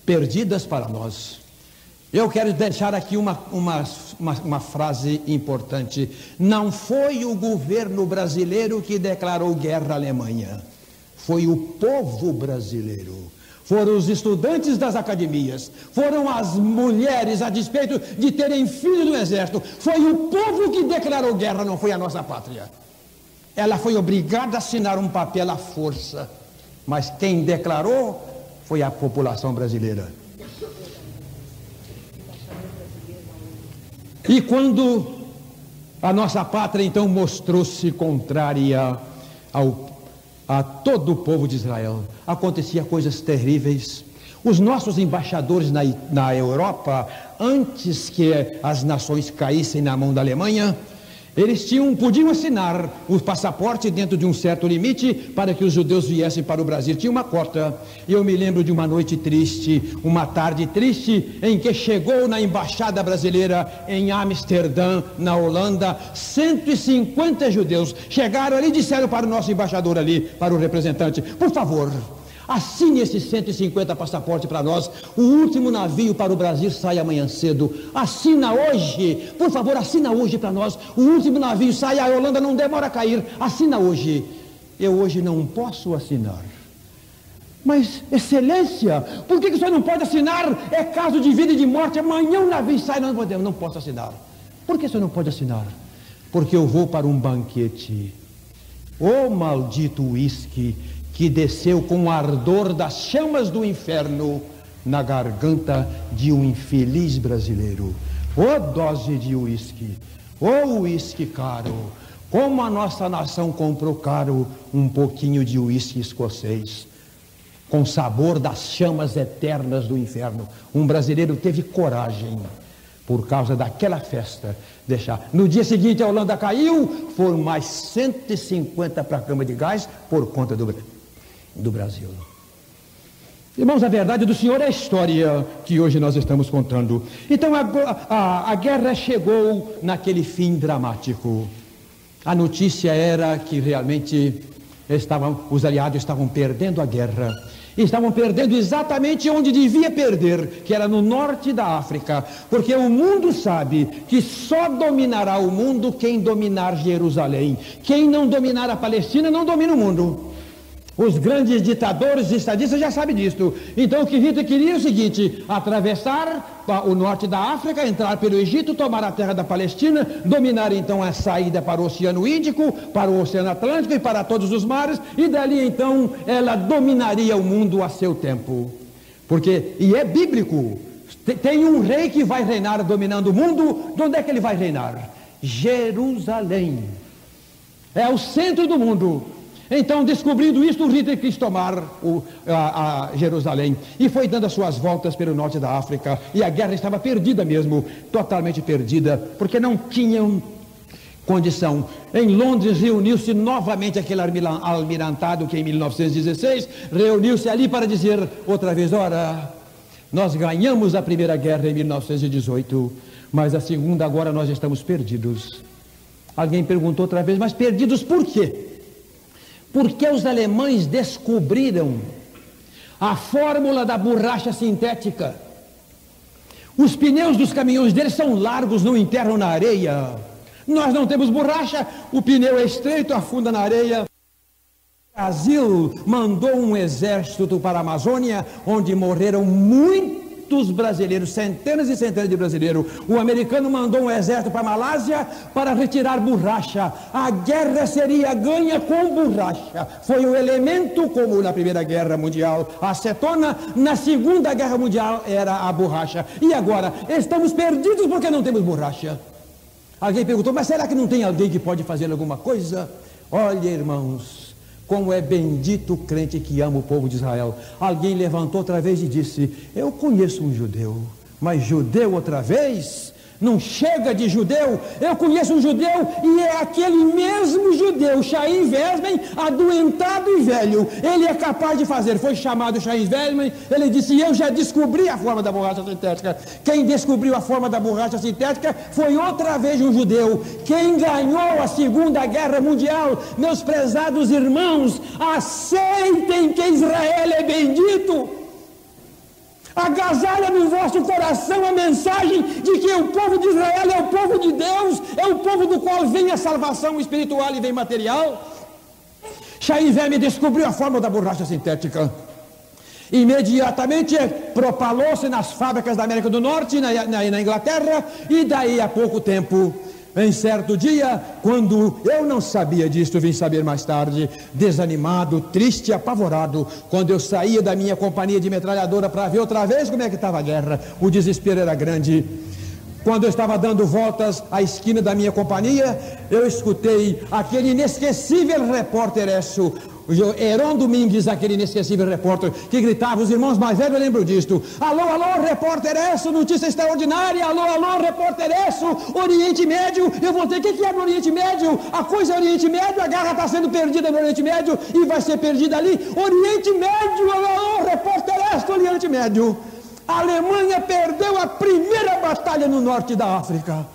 perdidas para nós. Eu quero deixar aqui uma frase importante. Não foi o governo brasileiro que declarou guerra à Alemanha. Foi o povo brasileiro. Foram os estudantes das academias. Foram as mulheres, a despeito de terem filhos no exército. Foi o povo que declarou guerra, não foi a nossa pátria. Ela foi obrigada a assinar um papel à força. Mas quem declarou foi a população brasileira. E quando a nossa pátria então mostrou-se contrária a todo o povo de Israel, acontecia coisas terríveis. Os nossos embaixadores na Europa, antes que as nações caíssem na mão da Alemanha, eles podiam assinar o passaporte dentro de um certo limite para que os judeus viessem para o Brasil. Tinha uma cota. Eu me lembro de uma noite triste, uma tarde triste, em que chegou na embaixada brasileira em Amsterdã, na Holanda, 150 judeus. Chegaram ali e disseram para o nosso embaixador ali, para o representante: por favor, assine esses 150 passaportes para nós. O último navio para o Brasil sai amanhã cedo. Assina hoje, por favor, assina hoje para nós. O último navio sai, a Holanda não demora a cair. Assina hoje. Eu hoje não posso assinar. Mas, excelência, por que o senhor não pode assinar? É caso de vida e de morte. Amanhã o navio sai, não podemos, não posso assinar. Por que o senhor não pode assinar? Porque eu vou para um banquete. Ô maldito uísque que desceu com o ardor das chamas do inferno na garganta de um infeliz brasileiro. Ô dose de uísque, ô uísque caro, como a nossa nação comprou caro um pouquinho de uísque escocês, com sabor das chamas eternas do inferno. Um brasileiro teve coragem, por causa daquela festa, deixar. No dia seguinte a Holanda caiu, foram mais 150 para a cama de gás, por conta do Brasil. Irmãos, a verdade do Senhor é a história que hoje nós estamos contando. Então a guerra chegou naquele fim dramático. A notícia era que realmente os aliados estavam perdendo a guerra. Estavam perdendo exatamente onde devia perder, que era no norte da África, porque o mundo sabe que só dominará o mundo quem dominar Jerusalém. Quem não dominar a Palestina não domina o mundo. Os grandes ditadores e estadistas já sabem disso. Então o que Hitler queria é o seguinte: atravessar o norte da África, entrar pelo Egito, tomar a terra da Palestina, dominar então a saída para o Oceano Índico, para o Oceano Atlântico e para todos os mares, e dali então ela dominaria o mundo a seu tempo. E é bíblico, tem um rei que vai reinar dominando o mundo. De onde é que ele vai reinar? Jerusalém. É o centro do mundo. Então, descobrindo isso, o Hitler quis tomar Jerusalém e foi dando as suas voltas pelo norte da África, e a guerra estava perdida mesmo, totalmente perdida, porque não tinham condição. Em Londres reuniu-se novamente aquele almirantado que em 1916 reuniu-se ali para dizer outra vez: ora, nós ganhamos a primeira guerra em 1918, mas a segunda agora nós estamos perdidos. Alguém perguntou outra vez: mas perdidos por quê? Porque os alemães descobriram a fórmula da borracha sintética. Os pneus dos caminhões deles são largos, não enterram na areia. Nós não temos borracha, o pneu é estreito, afunda na areia. O Brasil mandou um exército para a Amazônia, onde morreram muitos brasileiros, centenas e centenas de brasileiros. O americano mandou um exército para a Malásia para retirar borracha. A guerra seria ganha com borracha. Foi um elemento comum na Primeira Guerra Mundial, a acetona. Na Segunda Guerra Mundial era a borracha. E agora, estamos perdidos porque não temos borracha. Alguém perguntou: mas será que não tem alguém que pode fazer alguma coisa? Olha, irmãos, como é bendito o crente que ama o povo de Israel. Alguém levantou outra vez e disse: eu conheço um judeu. Mas judeu outra vez? Não chega de judeu. Eu conheço um judeu e é aquele mesmo judeu, Chaim Weizmann, adoentado e velho. Ele é capaz de fazer. Foi chamado Chaim Weizmann, ele disse: eu já descobri a forma da borracha sintética. Quem descobriu a forma da borracha sintética foi outra vez um judeu. Quem ganhou a Segunda Guerra Mundial, meus prezados irmãos, aceitem que Israel é bendito. Agasalha no vosso coração a mensagem de que o povo de Israel é o povo de Deus, é o povo do qual vem a salvação espiritual e vem material. Chaim Weizmann descobriu a forma da borracha sintética. Imediatamente propalou-se nas fábricas da América do Norte e na Inglaterra, e daí a pouco tempo, em certo dia, quando eu não sabia disso, vim saber mais tarde, desanimado, triste, apavorado, quando eu saía da minha companhia de metralhadora para ver outra vez como é que estava a guerra, o desespero era grande. Quando eu estava dando voltas à esquina da minha companhia, eu escutei aquele inesquecível repórter Heron Domingues, aquele inesquecível repórter que gritava. Os irmãos mais velhos lembram disto: alô, alô, repórter Esso, notícia extraordinária, alô, alô, repórter Esso, Oriente Médio. Eu voltei: o que é no Oriente Médio? A coisa é Oriente Médio, a guerra está sendo perdida no Oriente Médio e vai ser perdida ali. Oriente Médio, alô, alô, repórter Esso, Oriente Médio. A Alemanha perdeu a primeira batalha no norte da África.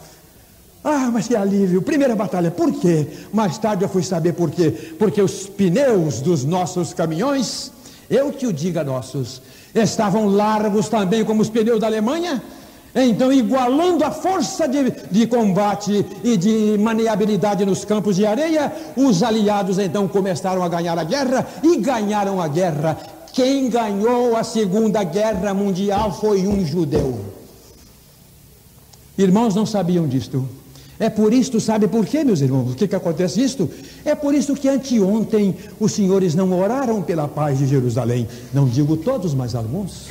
Ah, mas que alívio, primeira batalha. Por quê? Mais tarde eu fui saber por quê. Porque os pneus dos nossos caminhões, eu que o diga nossos, estavam largos também como os pneus da Alemanha. Então, igualando a força de combate e de maniabilidade nos campos de areia, os aliados então começaram a ganhar a guerra e ganharam a guerra. Quem ganhou a Segunda Guerra Mundial foi um judeu. Irmãos não sabiam disto. É por isto, sabe por quê, meus irmãos? O que acontece isto? É por isso que anteontem os senhores não oraram pela paz de Jerusalém. Não digo todos, mas alguns.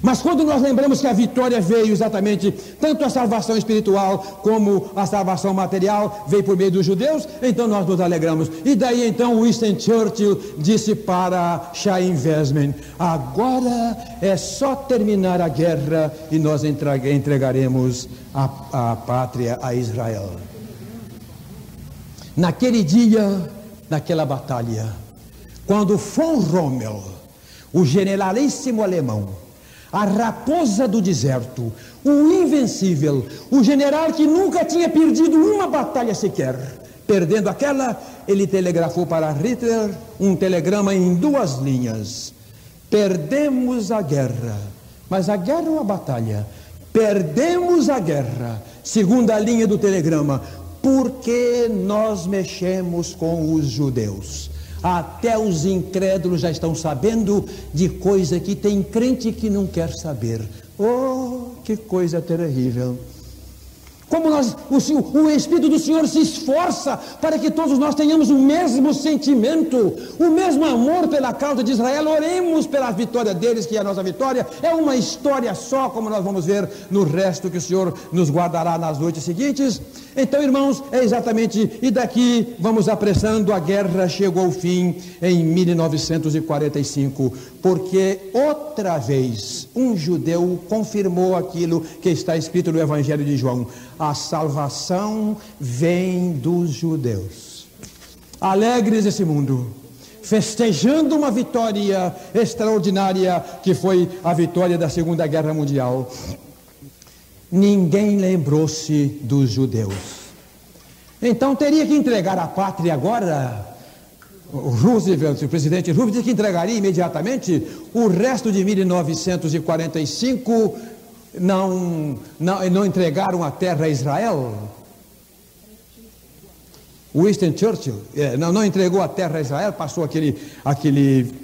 Mas quando nós lembramos que a vitória veio exatamente, tanto a salvação espiritual como a salvação material veio por meio dos judeus, então nós nos alegramos. E daí então Winston Churchill disse para Chaim Weizmann: agora é só terminar a guerra e nós entregaremos a pátria a Israel. Naquele dia, naquela batalha, quando von Rommel, o generalíssimo alemão, a raposa do deserto, o invencível, o general que nunca tinha perdido uma batalha sequer, perdendo aquela, ele telegrafou para Hitler um telegrama em 2 linhas: perdemos a guerra. Mas a guerra ou a batalha? Perdemos a guerra. Segunda linha do telegrama: porque nós mexemos com os judeus. Até os incrédulos já estão sabendo de coisa que tem crente que não quer saber. Oh, que coisa terrível! Como o Espírito do Senhor se esforça para que todos nós tenhamos o mesmo sentimento, o mesmo amor pela causa de Israel. Oremos pela vitória deles, que é a nossa vitória. É uma história só, como nós vamos ver no resto que o Senhor nos guardará nas noites seguintes. Então, irmãos, é exatamente, e daqui vamos apressando, a guerra chegou ao fim em 1945, porque outra vez um judeu confirmou aquilo que está escrito no Evangelho de João: a salvação vem dos judeus. Alegres esse mundo, festejando uma vitória extraordinária, que foi a vitória da Segunda Guerra Mundial. Ninguém lembrou-se dos judeus. Então teria que entregar a pátria agora. O Roosevelt, o presidente Roosevelt, disse que entregaria imediatamente. O resto de 1945 não entregaram a terra a Israel. Winston Churchill não entregou a terra a Israel, passou aquele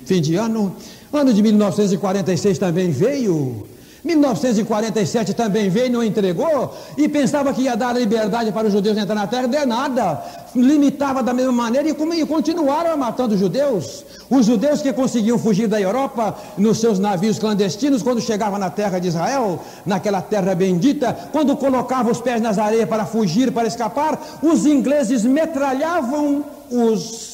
fim de ano. Ano de 1946 também veio. 1947 também veio e não entregou, e pensava que ia dar liberdade para os judeus entrar na terra. Deu nada, limitava da mesma maneira e continuaram matando os judeus. Os judeus que conseguiam fugir da Europa nos seus navios clandestinos, quando chegavam na terra de Israel, naquela terra bendita, quando colocavam os pés nas areias para fugir, para escapar, os ingleses metralhavam os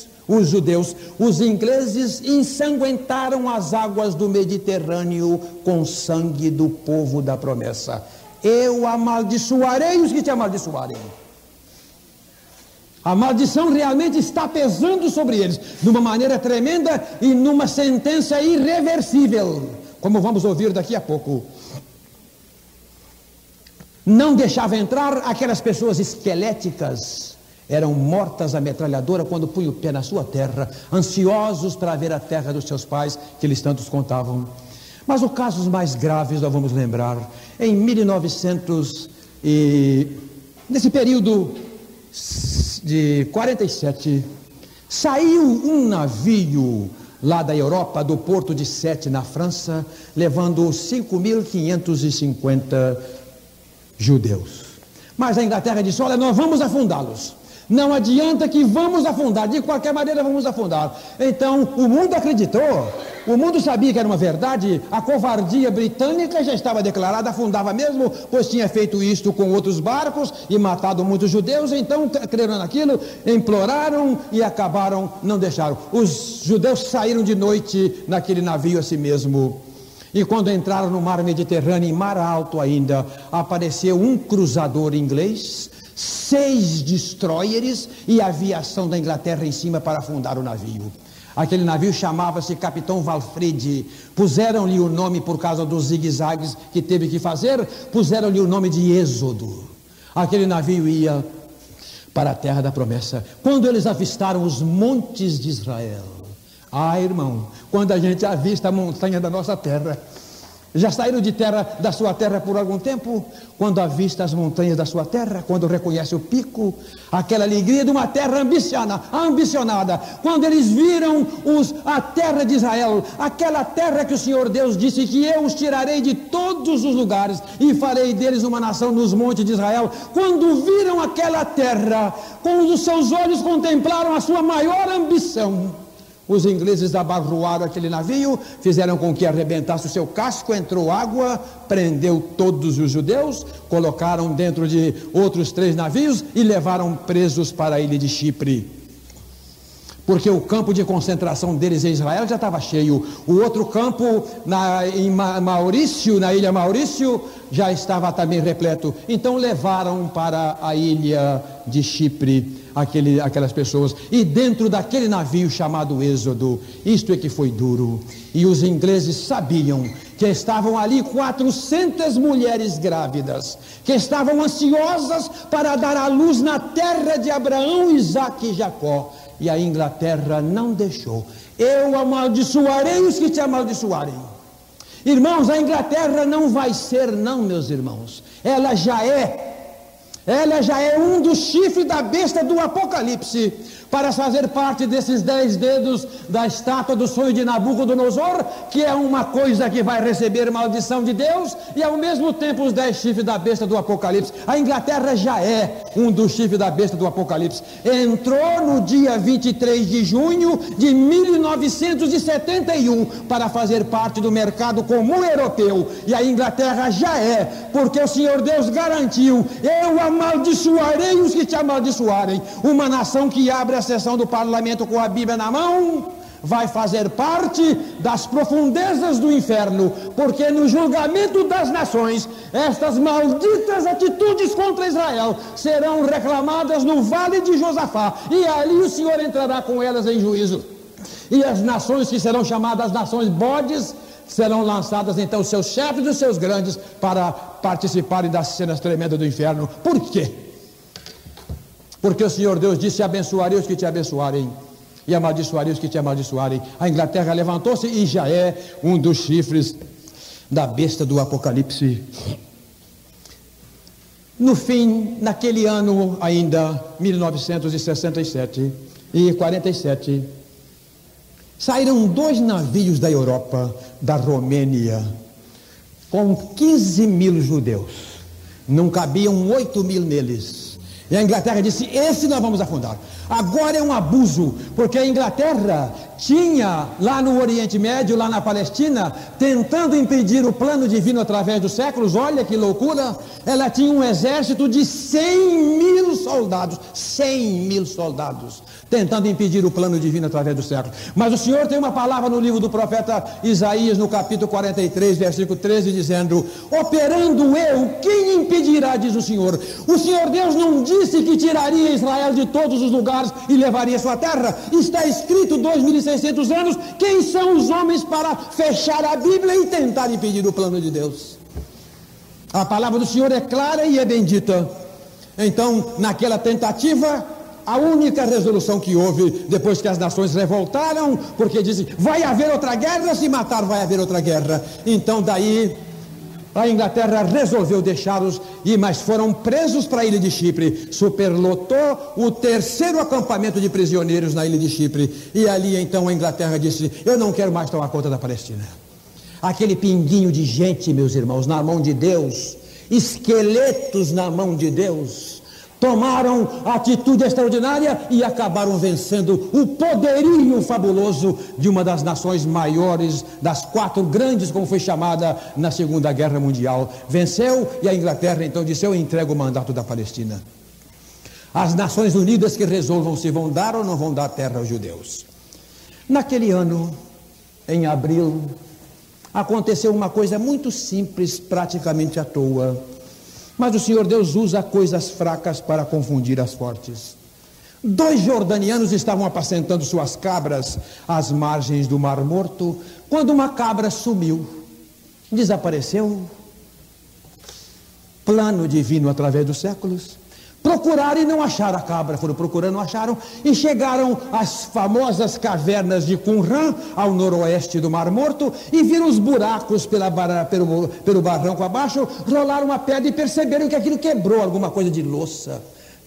judeus. Os ingleses ensanguentaram as águas do Mediterrâneo com sangue do povo da promessa. Eu amaldiçoarei os que te amaldiçoarem. A maldição realmente está pesando sobre eles, de uma maneira tremenda e numa sentença irreversível, como vamos ouvir daqui a pouco. Não deixava entrar aquelas pessoas esqueléticas, eram mortas a metralhadora quando punham o pé na sua terra, ansiosos para ver a terra dos seus pais, que eles tantos contavam. Mas os casos mais graves nós vamos lembrar. Em 1900, nesse período de 47, saiu um navio lá da Europa, do porto de Sète, na França, levando 5.550 judeus. Mas a Inglaterra disse: olha, nós vamos afundá-los. Não adianta que vamos afundar, de qualquer maneira vamos afundar. Então o mundo acreditou, o mundo sabia que era uma verdade. A covardia britânica já estava declarada, afundava mesmo, pois tinha feito isto com outros barcos e matado muitos judeus. Então creram naquilo, imploraram e acabaram, não deixaram. Os judeus saíram de noite naquele navio assim mesmo. E quando entraram no mar Mediterrâneo, em mar alto ainda, apareceu um cruzador inglês, 6 destroyers e a aviação da Inglaterra em cima para afundar o navio. Aquele navio chamava-se Capitão Walfrid. Puseram-lhe o nome, por causa dos zigue-zagues que teve que fazer, puseram-lhe o nome de Êxodo. Aquele navio ia para a terra da promessa. Quando eles avistaram os montes de Israel, irmão, quando a gente avista a montanha da nossa terra, já saíram da sua terra por algum tempo? Quando avista as montanhas da sua terra, quando reconhece o pico, aquela alegria de uma terra ambicionada, quando eles viram a terra de Israel, aquela terra que o Senhor Deus disse que eu os tirarei de todos os lugares e farei deles uma nação nos montes de Israel. Quando viram aquela terra, com os seus olhos contemplaram a sua maior ambição, Os ingleses abarroaram aquele navio, fizeram com que arrebentasse o seu casco, entrou água, prendeu todos os judeus, colocaram dentro de outros 3 navios e levaram presos para a ilha de Chipre. Porque o campo de concentração deles em Israel já estava cheio. O outro campo na ilha Maurício, já estava também repleto. Então levaram para a ilha de Chipre aquelas pessoas. E dentro daquele navio chamado Êxodo, isto é que foi duro. E os ingleses sabiam que estavam ali 400 mulheres grávidas, que estavam ansiosas para dar à luz na terra de Abraão, Isaque e Jacó. E a Inglaterra não deixou. Eu amaldiçoarei os que te amaldiçoarem. Irmãos, a Inglaterra não vai ser, não, meus irmãos. Ela já é um dos chifres da besta do Apocalipse, para fazer parte desses 10 dedos da estátua do sonho de Nabucodonosor, que é uma coisa que vai receber maldição de Deus, e ao mesmo tempo os 10 chifres da besta do Apocalipse. A Inglaterra já é um dos chifres da besta do Apocalipse. Entrou no dia 23 de junho de 1971 para fazer parte do mercado comum europeu, e a Inglaterra já é, porque o Senhor Deus garantiu: eu amaldiçoarei os que te amaldiçoarem. Uma nação que abre a sessão do parlamento com a Bíblia na mão vai fazer parte das profundezas do inferno, porque no julgamento das nações, estas malditas atitudes contra Israel serão reclamadas no vale de Josafá, e ali o Senhor entrará com elas em juízo. E as nações que serão chamadas nações bodes serão lançadas então os seus chefes e os seus grandes para participarem das cenas tremendas do inferno. Por quê? Porque o Senhor Deus disse: abençoarei os que te abençoarem e amaldiçoarei os que te amaldiçoarem. A Inglaterra levantou-se e já é um dos chifres da besta do Apocalipse. No fim, naquele ano ainda, 1967 e 47, saíram 2 navios da Europa, da Romênia, com 15 mil judeus. Não cabiam 8 mil neles. E a Inglaterra disse: esse nós vamos afundar. Agora é um abuso, porque a Inglaterra tinha lá no Oriente Médio, lá na Palestina, tentando impedir o plano divino através dos séculos. Olha que loucura! Ela tinha um exército de 100 mil soldados, 100 mil soldados, tentando impedir o plano divino através dos séculos. Mas o Senhor tem uma palavra no livro do profeta Isaías, no capítulo 43, versículo 13, dizendo: operando eu, quem impedirá, diz o Senhor. O Senhor Deus não disse que tiraria Israel de todos os lugares e levaria sua terra. Está escrito 2.600 anos. Quem são os homens para fechar a Bíblia e tentar impedir o plano de Deus? A palavra do Senhor é clara e é bendita. Então, naquela tentativa, a única resolução que houve, depois que as nações revoltaram, porque dizem: vai haver outra guerra, se matar vai haver outra guerra. Então daí a Inglaterra resolveu deixá-los, mas foram presos para a ilha de Chipre. Superlotou o 3º acampamento de prisioneiros na ilha de Chipre, e ali então a Inglaterra disse: eu não quero mais tomar conta da Palestina. Aquele pinguinho de gente, meus irmãos, na mão de Deus, esqueletos na mão de Deus, tomaram atitude extraordinária e acabaram vencendo o poderio fabuloso de uma das nações maiores, das 4 grandes, como foi chamada na Segunda Guerra Mundial. Venceu, e a Inglaterra então disse: eu entrego o mandato da Palestina. As Nações Unidas que resolvam se vão dar ou não vão dar terra aos judeus. Naquele ano, em abril, aconteceu uma coisa muito simples, praticamente à toa. Mas o Senhor Deus usa coisas fracas para confundir as fortes. 2 jordanianos estavam apacentando suas cabras às margens do Mar Morto, quando uma cabra sumiu, desapareceu. Plano divino através dos séculos. Procuraram e não acharam a cabra, foram procurando, não acharam, e chegaram às famosas cavernas de Qumran, ao noroeste do Mar Morto, e viram os buracos pelo barranco abaixo, rolaram uma pedra e perceberam que aquilo quebrou alguma coisa de louça,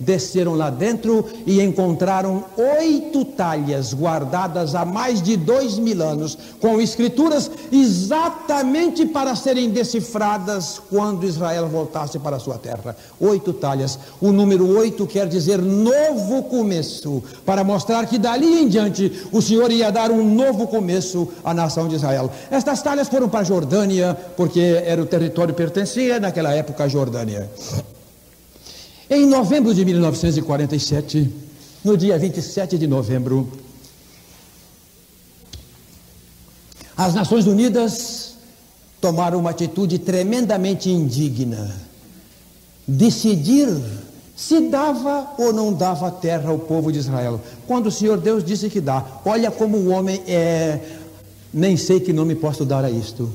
desceram lá dentro e encontraram 8 talhas guardadas há mais de 2000 anos, com escrituras exatamente para serem decifradas quando Israel voltasse para a sua terra. 8 talhas. O número 8 quer dizer novo começo, para mostrar que dali em diante o Senhor ia dar um novo começo à nação de Israel. Estas talhas foram para a Jordânia, porque era o território que pertencia naquela época à Jordânia. Em novembro de 1947, no dia 27 de novembro, as Nações Unidas tomaram uma atitude tremendamente indigna: decidir se dava ou não dava terra ao povo de Israel, quando o Senhor Deus disse que dá. Olha como o homem nem sei que nome posso dar a isto,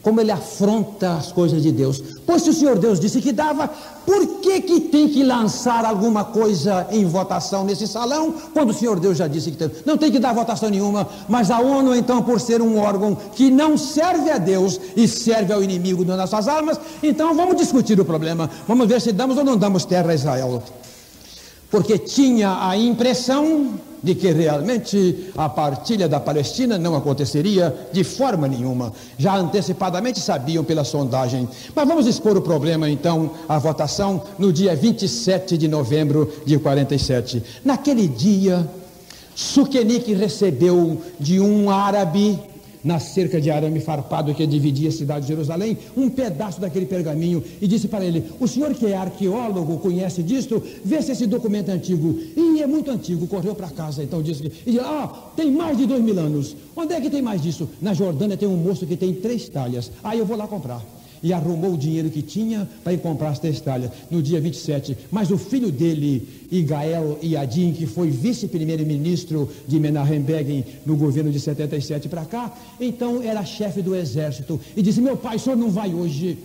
como ele afronta as coisas de Deus. Pois se o Senhor Deus disse que dava, por que tem que lançar alguma coisa em votação nesse salão, quando o Senhor Deus já disse que tem? Não tem que dar votação nenhuma. Mas a ONU, então, por ser um órgão que não serve a Deus e serve ao inimigo das nossas almas, então vamos discutir o problema, vamos ver se damos ou não damos terra a Israel. Porque tinha a impressão de que realmente a partilha da Palestina não aconteceria de forma nenhuma. Já antecipadamente sabiam pela sondagem. Mas vamos expor o problema então à votação no dia 27 de novembro de 47. Naquele dia, Suquenique recebeu de um árabe, na cerca de arame farpado que dividia a cidade de Jerusalém, um pedaço daquele pergaminho, e disse para ele: o senhor que é arqueólogo, conhece disto, vê se esse documento é antigo. E é muito antigo. Correu para casa, então disse, e disse: tem mais de 2000 anos. Onde é que tem mais disso? Na Jordânia tem um moço que tem 3 talhas. Eu vou lá comprar. E arrumou o dinheiro que tinha para ir comprar as 3 talhas no dia 27. Mas o filho dele, Igael Yadin, que foi vice-primeiro-ministro de Menahem Begin no governo de 77 para cá, então era chefe do exército, e disse: meu pai, o senhor não vai hoje.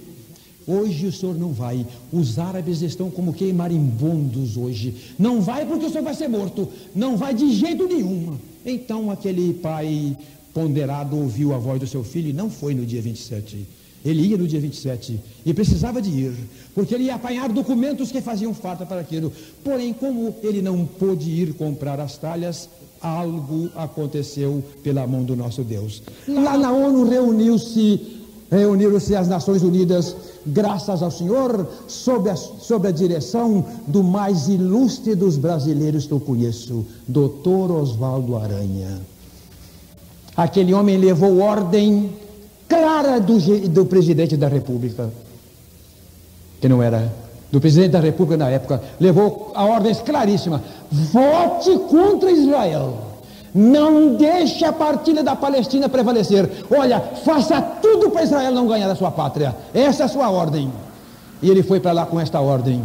Hoje o senhor não vai. Os árabes estão como queimarimbondos hoje. Não vai porque o senhor vai ser morto. Não vai de jeito nenhum. Então aquele pai ponderado ouviu a voz do seu filho e não foi no dia 27. Ele ia no dia 27 e precisava de ir, porque ele ia apanhar documentos que faziam falta para aquilo. Porém, como ele não pôde ir comprar as talhas, algo aconteceu pela mão do nosso Deus. Lá na ONU reuniram-se as Nações Unidas, graças ao Senhor, sob a direção do mais ilustre dos brasileiros que eu conheço, Dr. Oswaldo Aranha. Aquele homem levou ordem clara do presidente da República, que não era, do presidente da República na época, levou a ordem claríssima: vote contra Israel, não deixe a partilha da Palestina prevalecer, olha, faça tudo para Israel não ganhar a sua pátria. Essa é a sua ordem. E ele foi para lá com esta ordem.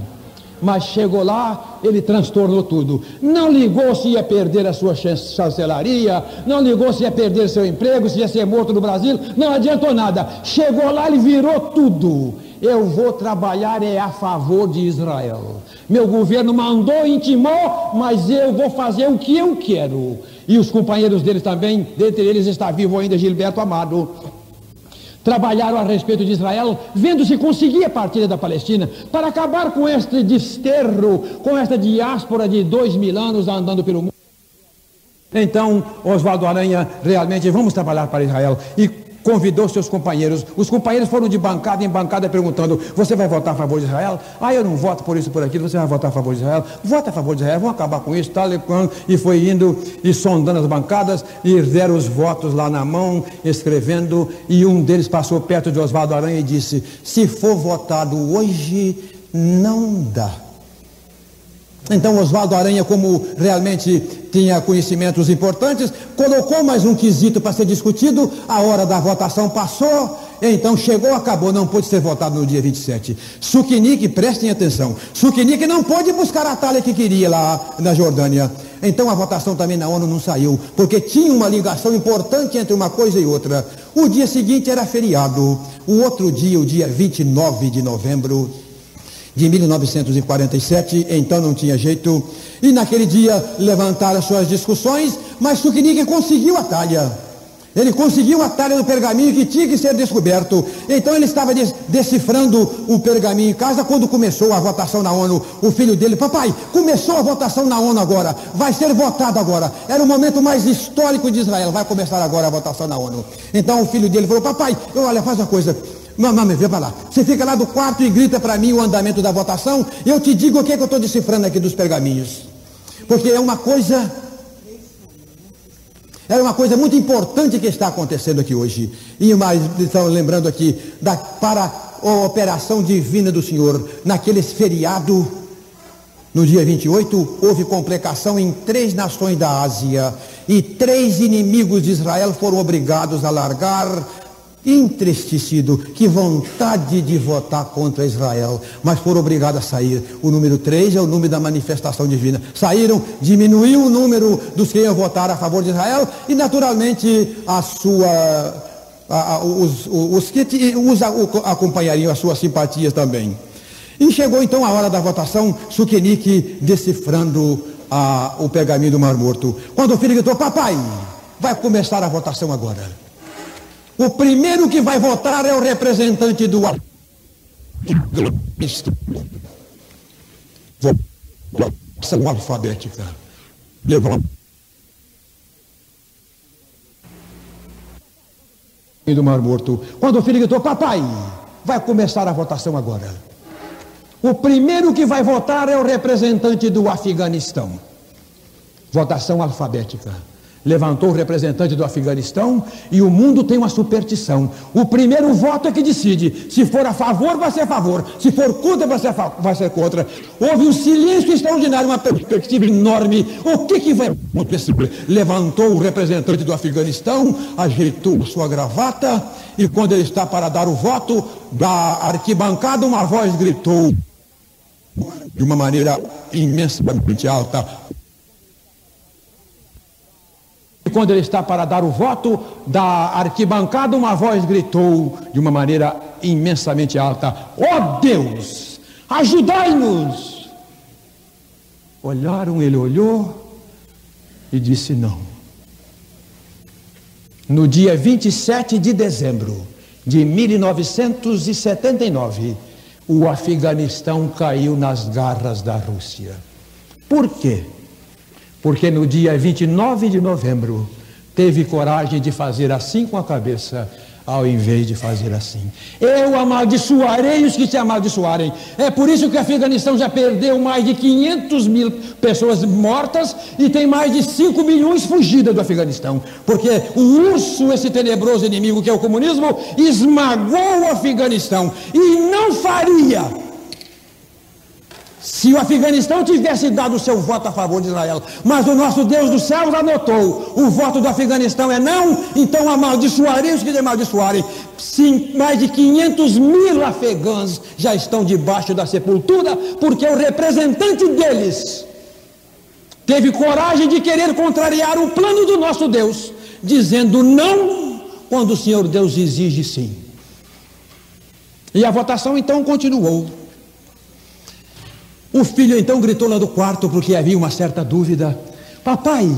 Mas chegou lá, ele transtornou tudo. Não ligou se ia perder a sua chancelaria, não ligou se ia perder seu emprego, se ia ser morto no Brasil, não adiantou nada. Chegou lá, ele virou tudo. Eu vou trabalhar a favor de Israel. Meu governo mandou, intimou, mas eu vou fazer o que eu quero. E os companheiros deles também, dentre eles está vivo ainda Gilberto Amado, trabalharam a respeito de Israel, vendo se conseguia a partilha da Palestina, para acabar com este desterro, com esta diáspora de 2000 anos andando pelo mundo. Então, Oswaldo Aranha, realmente, vamos trabalhar para Israel. E convidou seus companheiros. Os companheiros foram de bancada em bancada perguntando: você vai votar a favor de Israel? Eu não voto por isso, por aquilo. Você vai votar a favor de Israel? Vota a favor de Israel, vamos acabar com isso, tal e quando. E foi indo e sondando as bancadas, e deram os votos lá na mão, escrevendo, e um deles passou perto de Oswaldo Aranha e disse: se for votado hoje, não dá. Então Oswaldo Aranha, como realmente tinha conhecimentos importantes, colocou mais um quesito para ser discutido. A hora da votação passou, então chegou, acabou, não pôde ser votado no dia 27. Suquenique, prestem atenção, Suquenique não pôde buscar a talha que queria lá na Jordânia. Então a votação também na ONU não saiu, porque tinha uma ligação importante entre uma coisa e outra. O dia seguinte era feriado. O outro dia, o dia 29 de novembro de 1947, então não tinha jeito, e naquele dia levantaram suas discussões, mas Suquenique conseguiu a talha. Ele conseguiu a talha do pergaminho que tinha que ser descoberto. Então ele estava decifrando o pergaminho em casa quando começou a votação na ONU. O filho dele: papai, começou a votação na ONU agora, vai ser votado agora. Era o momento mais histórico de Israel, vai começar agora a votação na ONU. Então o filho dele falou: papai, olha, faz uma coisa, mamãe, vem para lá, você fica lá do quarto e grita para mim o andamento da votação, e eu te digo o que é que eu estou decifrando aqui dos pergaminhos. Porque é uma coisa muito importante que está acontecendo aqui hoje. E mais, estão lembrando aqui, para a operação divina do Senhor, naquele feriado, no dia 28, houve complicação em 3 nações da Ásia, e 3 inimigos de Israel foram obrigados a largar, entristecido, que vontade de votar contra Israel, mas foram obrigados a sair. O número 3 é o número da manifestação divina. Saíram, diminuiu o número dos que iam votar a favor de Israel, e naturalmente os que os acompanhariam as suas simpatias também. E chegou então a hora da votação, Sukenik decifrando o pergaminho do Mar Morto, quando o filho gritou: papai, vai começar a votação agora. O primeiro que vai votar é o representante do votação alfabética. Do Mar Morto. Quando o filho gritou: papai, vai começar a votação agora. O primeiro que vai votar é o representante do Afeganistão. Votação alfabética. Levantou o representante do Afeganistão, e o mundo tem uma superstição: o primeiro voto é que decide. Se for a favor, vai ser a favor; se for contra, vai ser contra. Houve um silêncio extraordinário, uma perspectiva enorme. O que vai acontecer? Levantou o representante do Afeganistão, ajeitou sua gravata, e quando ele está para dar o voto, da arquibancada uma voz gritou de uma maneira imensamente alta. Quando ele está para dar o voto, da arquibancada uma voz gritou de uma maneira imensamente alta: ó Deus, ajudai-nos! Olharam, ele olhou e disse: não. No dia 27 de dezembro de 1979, o Afeganistão caiu nas garras da Rússia. Por quê? Porque no dia 29 de novembro teve coragem de fazer assim com a cabeça, ao invés de fazer assim. Eu amaldiçoarei os que se amaldiçoarem. É por isso que o Afeganistão já perdeu mais de 500 mil pessoas mortas e tem mais de 5 milhões fugidas do Afeganistão. Porque o urso, esse tenebroso inimigo que é o comunismo, esmagou o Afeganistão, e não faria se o Afeganistão tivesse dado o seu voto a favor de Israel. Mas o nosso Deus dos céus anotou: o voto do Afeganistão é não, então amaldiçoarei os que te amaldiçoarem. Sim, mais de 500 mil afegãs já estão debaixo da sepultura, porque o representante deles teve coragem de querer contrariar o plano do nosso Deus, dizendo não quando o Senhor Deus exige sim. E a votação então continuou. O filho então gritou lá do quarto, porque havia uma certa dúvida: papai,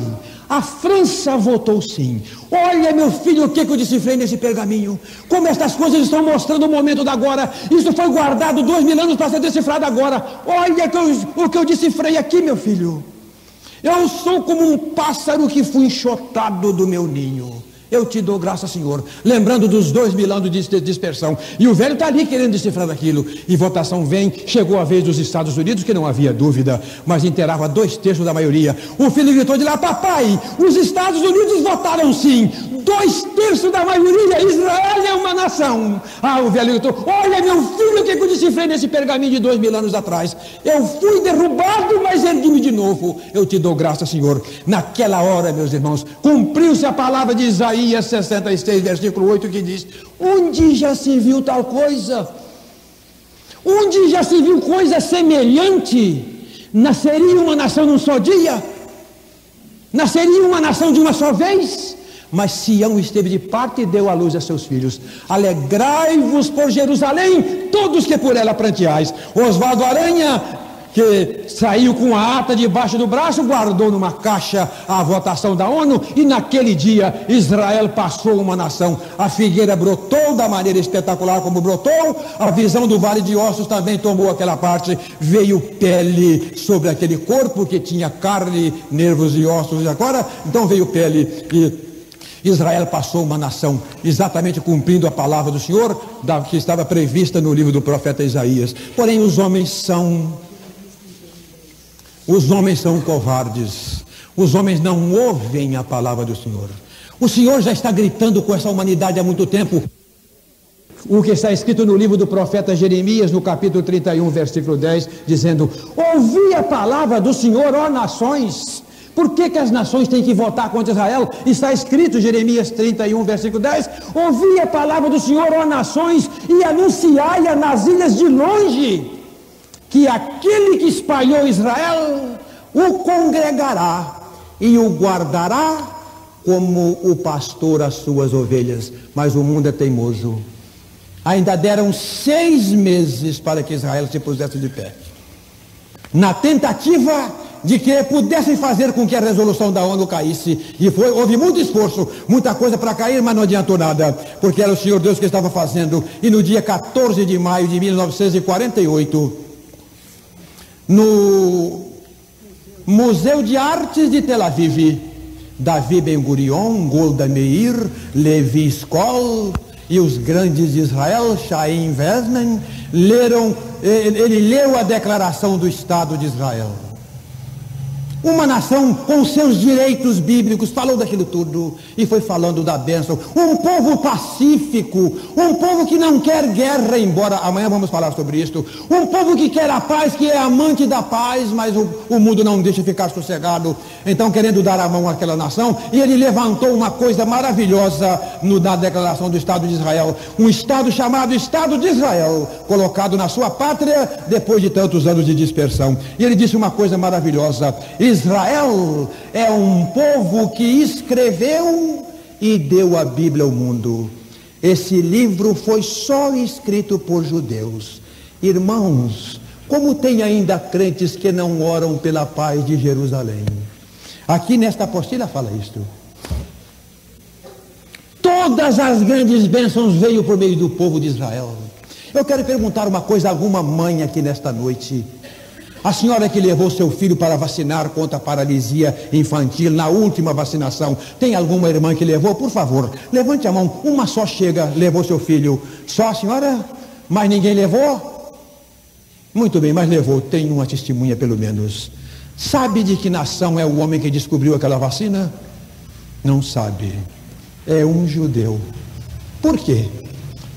a França votou sim. Olha, meu filho, o que eu decifrei nesse pergaminho. Como estas coisas estão mostrando o momento da agora. Isso foi guardado 2000 anos para ser decifrado agora. Olha o que eu decifrei aqui, meu filho. Eu sou como um pássaro que fui enxotado do meu ninho. Eu te dou graças, Senhor, lembrando dos 2000 anos de dispersão. E o velho está ali querendo decifrar aquilo. E votação vem. Chegou a vez dos Estados Unidos, que não havia dúvida, mas inteirava 2/3 da maioria. O filho gritou de lá: papai, os Estados Unidos votaram sim. 2/3 da maioria. Israel é uma nação. O velho gritou: olha, meu filho, o que eu decifrei nesse pergaminho de 2000 anos atrás. Eu fui derrubado, mas ergui-me de novo. Eu te dou graças, Senhor. Naquela hora, meus irmãos, cumpriu-se a palavra de Isaías 66, versículo 8, que diz: onde já se viu tal coisa? Onde já se viu coisa semelhante? Nasceria uma nação num só dia? Nasceria uma nação de uma só vez? Mas Sião esteve de parte e deu à luz a seus filhos. Alegrai-vos por Jerusalém, todos que por ela pranteais. Oswaldo Aranha que saiu com a ata debaixo do braço, guardou numa caixa a votação da ONU, e naquele dia Israel passou uma nação. A figueira brotou da maneira espetacular como brotou, a visão do Vale de Ossos também tomou aquela parte, veio pele sobre aquele corpo que tinha carne, nervos e ossos, e agora, então veio pele, e Israel passou uma nação, exatamente cumprindo a palavra do Senhor, que estava prevista no livro do profeta Isaías. Porém, os homens são covardes, os homens não ouvem a palavra do Senhor. O Senhor já está gritando com essa humanidade há muito tempo. O que está escrito no livro do profeta Jeremias, no capítulo 31, versículo 10, dizendo: ouvi a palavra do Senhor, ó nações. Por que as nações têm que votar contra Israel? Está escrito, Jeremias 31, versículo 10, ouvi a palavra do Senhor, ó nações, e anunciai-a nas ilhas de longe, que aquele que espalhou Israel o congregará e o guardará como o pastor as suas ovelhas. Mas o mundo é teimoso. Ainda deram 6 meses para que Israel se pusesse de pé, na tentativa de que pudessem fazer com que a resolução da ONU caísse, e houve muito esforço, muita coisa para cair, mas não adiantou nada, porque era o Senhor Deus que estava fazendo. E no dia 14 de maio de 1948, no Museu de Artes de Tel Aviv, Davi Ben-Gurion, Golda Meir, Levi Skoll e os grandes de Israel, Chaim Weizmann, ele leu a declaração do Estado de Israel. Uma nação com seus direitos bíblicos, falou daquilo tudo e foi falando da bênção. Um povo pacífico, um povo que não quer guerra, embora amanhã vamos falar sobre isso. Um povo que quer a paz, que é amante da paz, mas o mundo não deixa ficar sossegado. Então, querendo dar a mão àquela nação, e ele levantou uma coisa maravilhosa na declaração do Estado de Israel. Um Estado chamado Estado de Israel, colocado na sua pátria depois de tantos anos de dispersão. E ele disse uma coisa maravilhosa: Israel é um povo que escreveu e deu a Bíblia ao mundo. Esse livro foi só escrito por judeus. Irmãos, como tem ainda crentes que não oram pela paz de Jerusalém? Aqui nesta apostila fala isto. Todas as grandes bênçãos veio por meio do povo de Israel. Eu quero perguntar uma coisa a alguma mãe aqui nesta noite. A senhora que levou seu filho para vacinar contra a paralisia infantil na última vacinação, tem alguma irmã que levou? Por favor, levante a mão. Uma só chega, levou seu filho. Só a senhora? Mas ninguém levou? Muito bem, mas levou. Tem uma testemunha pelo menos. Sabe de que nação é o homem que descobriu aquela vacina? Não sabe. É um judeu. Por quê?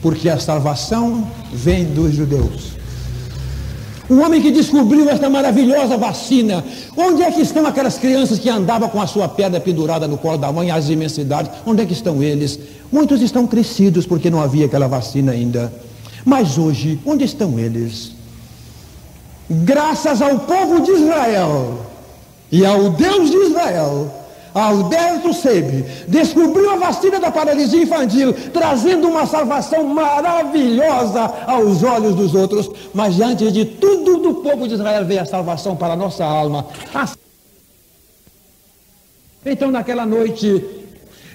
Porque a salvação vem dos judeus. O homem que descobriu esta maravilhosa vacina. Onde é que estão aquelas crianças que andavam com a sua perna pendurada no colo da mãe, às imensidades? Onde é que estão eles? Muitos estão crescidos porque não havia aquela vacina ainda. Mas hoje, onde estão eles? Graças ao povo de Israel e ao Deus de Israel, Alberto Seib descobriu a vacina da paralisia infantil, trazendo uma salvação maravilhosa aos olhos dos outros. Mas antes de tudo, do povo de Israel veio a salvação para a nossa alma. Então, naquela noite,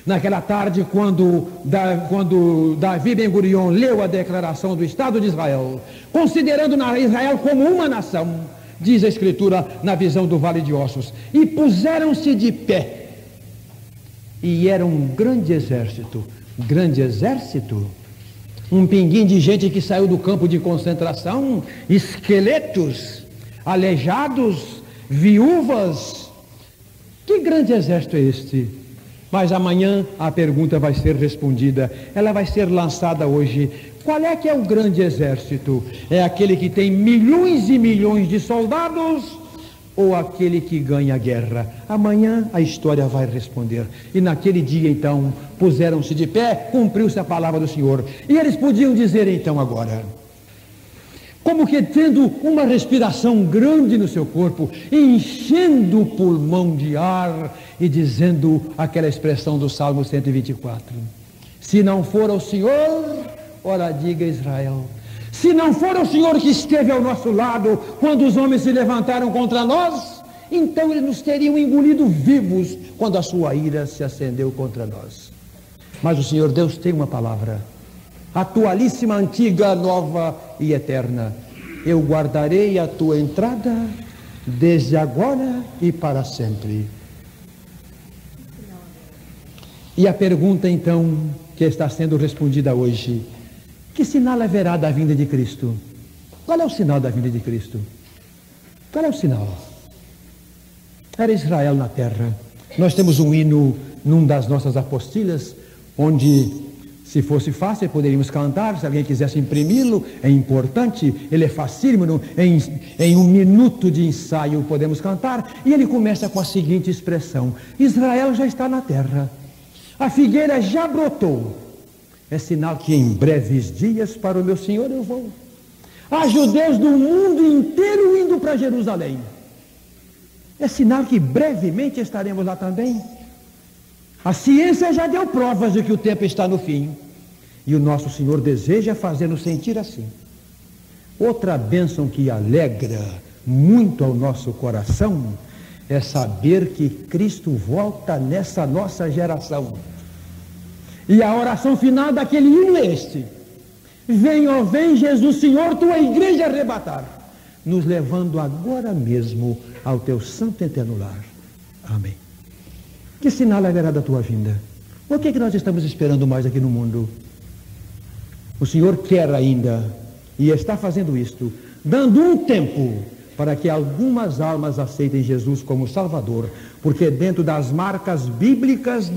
naquela tarde, quando Davi Ben-Gurion leu a declaração do Estado de Israel, considerando Israel como uma nação, diz a Escritura na visão do Vale de Ossos, e puseram-se de pé. E era um grande exército, um pinguim de gente que saiu do campo de concentração, esqueletos, aleijados, viúvas. Que grande exército é este? Mas amanhã a pergunta vai ser respondida, ela vai ser lançada hoje. Qual é que é o grande exército? É aquele que tem milhões e milhões de soldados, ou aquele que ganha a guerra? Amanhã a história vai responder. E naquele dia, então, puseram-se de pé, cumpriu-se a palavra do Senhor. E eles podiam dizer, então, agora, como que tendo uma respiração grande no seu corpo, enchendo o pulmão de ar e dizendo aquela expressão do Salmo 124. Se não for o Senhor, ora diga Israel. Se não for o Senhor que esteve ao nosso lado quando os homens se levantaram contra nós, então eles nos teriam engolido vivos quando a sua ira se acendeu contra nós. Mas o Senhor Deus tem uma palavra, atualíssima, antiga, nova e eterna. Eu guardarei a tua entrada desde agora e para sempre. E a pergunta então que está sendo respondida hoje: que sinal haverá da vinda de Cristo? Qual é o sinal da vinda de Cristo? Qual é o sinal? Era Israel na terra. Nós temos um hino num das nossas apostilhas, onde, se fosse fácil, poderíamos cantar. Se alguém quisesse imprimi-lo, é importante, ele é facílimo, em um minuto de ensaio podemos cantar. E ele começa com a seguinte expressão: Israel já está na terra, a figueira já brotou, é sinal que em breves dias para o meu Senhor eu vou. Há judeus do mundo inteiro indo para Jerusalém, é sinal que brevemente estaremos lá também. A ciência já deu provas de que o tempo está no fim, e o nosso Senhor deseja fazer-nos sentir assim. Outra bênção que alegra muito ao nosso coração é saber que Cristo volta nessa nossa geração. E a oração final daquele hino é este: vem, ó vem, Jesus Senhor, tua igreja arrebatar, nos levando agora mesmo ao teu santo eterno lar. Amém. Que sinal haverá da tua vinda? O que é que nós estamos esperando mais aqui no mundo? O Senhor quer ainda, e está fazendo isto, dando um tempo para que algumas almas aceitem Jesus como Salvador, porque dentro das marcas bíblicas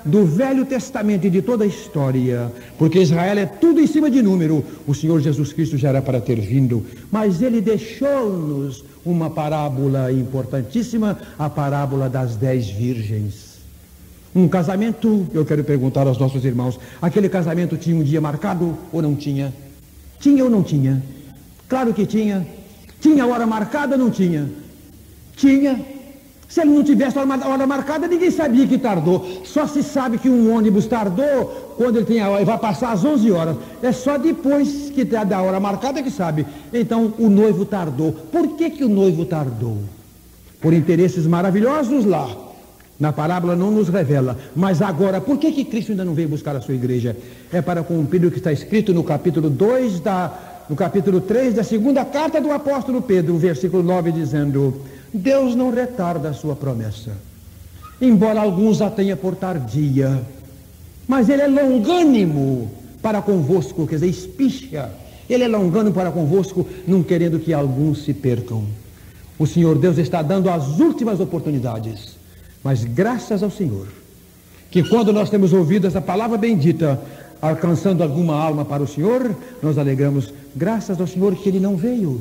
do Velho Testamento e de toda a história, porque Israel é tudo em cima de número, o Senhor Jesus Cristo já era para ter vindo, mas ele deixou-nos uma parábola importantíssima, a parábola das 10 virgens. Um casamento, eu quero perguntar aos nossos irmãos, aquele casamento tinha um dia marcado ou não tinha? Tinha ou não tinha? Claro que tinha. Tinha hora marcada ou não tinha? Tinha. Se ele não tivesse hora marcada, ninguém sabia que tardou. Só se sabe que um ônibus tardou quando ele tem a hora, vai passar às 11 horas. É só depois que da hora marcada que sabe. Então o noivo tardou. Por que o noivo tardou? Por interesses maravilhosos lá. Na parábola não nos revela. Mas agora, por que Cristo ainda não veio buscar a sua igreja? É para cumprir o que está escrito no capítulo 2 no capítulo 3 da segunda carta do apóstolo Pedro, versículo 9, dizendo: Deus não retarda a sua promessa, embora alguns a tenha por tardia, mas ele é longânimo para convosco, quer dizer, espicha, ele é longânimo para convosco, não querendo que alguns se percam. O Senhor Deus está dando as últimas oportunidades, mas graças ao Senhor, que quando nós temos ouvido essa palavra bendita, alcançando alguma alma para o Senhor, nós alegramos, graças ao Senhor que Ele não veio.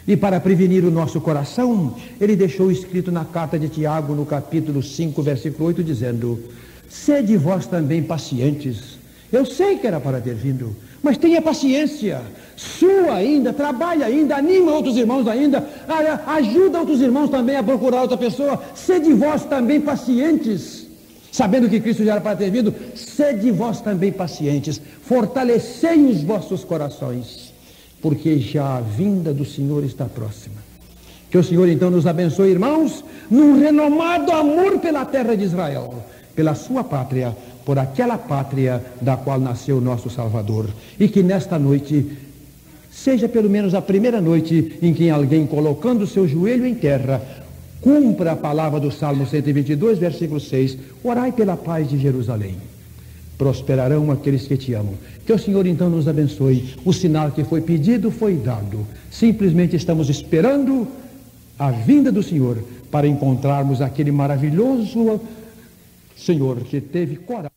E para prevenir o nosso coração, Ele deixou escrito na carta de Tiago, no capítulo 5, versículo 8, dizendo: sede vós também pacientes. Eu sei que era para ter vindo, mas tenha paciência, sua ainda, trabalha ainda, anima outros irmãos ainda, ajuda outros irmãos também a procurar outra pessoa. Sede vós também pacientes, sabendo que Cristo já era para ter vindo. Sede vós também pacientes, fortalecei os vossos corações, porque já a vinda do Senhor está próxima. Que o Senhor então nos abençoe, irmãos, num renomado amor pela terra de Israel, pela sua pátria, por aquela pátria da qual nasceu o nosso Salvador. E que nesta noite seja pelo menos a primeira noite em que alguém, colocando o seu joelho em terra, cumpra a palavra do Salmo 122, versículo 6, orai pela paz de Jerusalém. Prosperarão aqueles que te amam. Que o Senhor então nos abençoe. O sinal que foi pedido foi dado. Simplesmente estamos esperando a vinda do Senhor para encontrarmos aquele maravilhoso Senhor que teve coragem.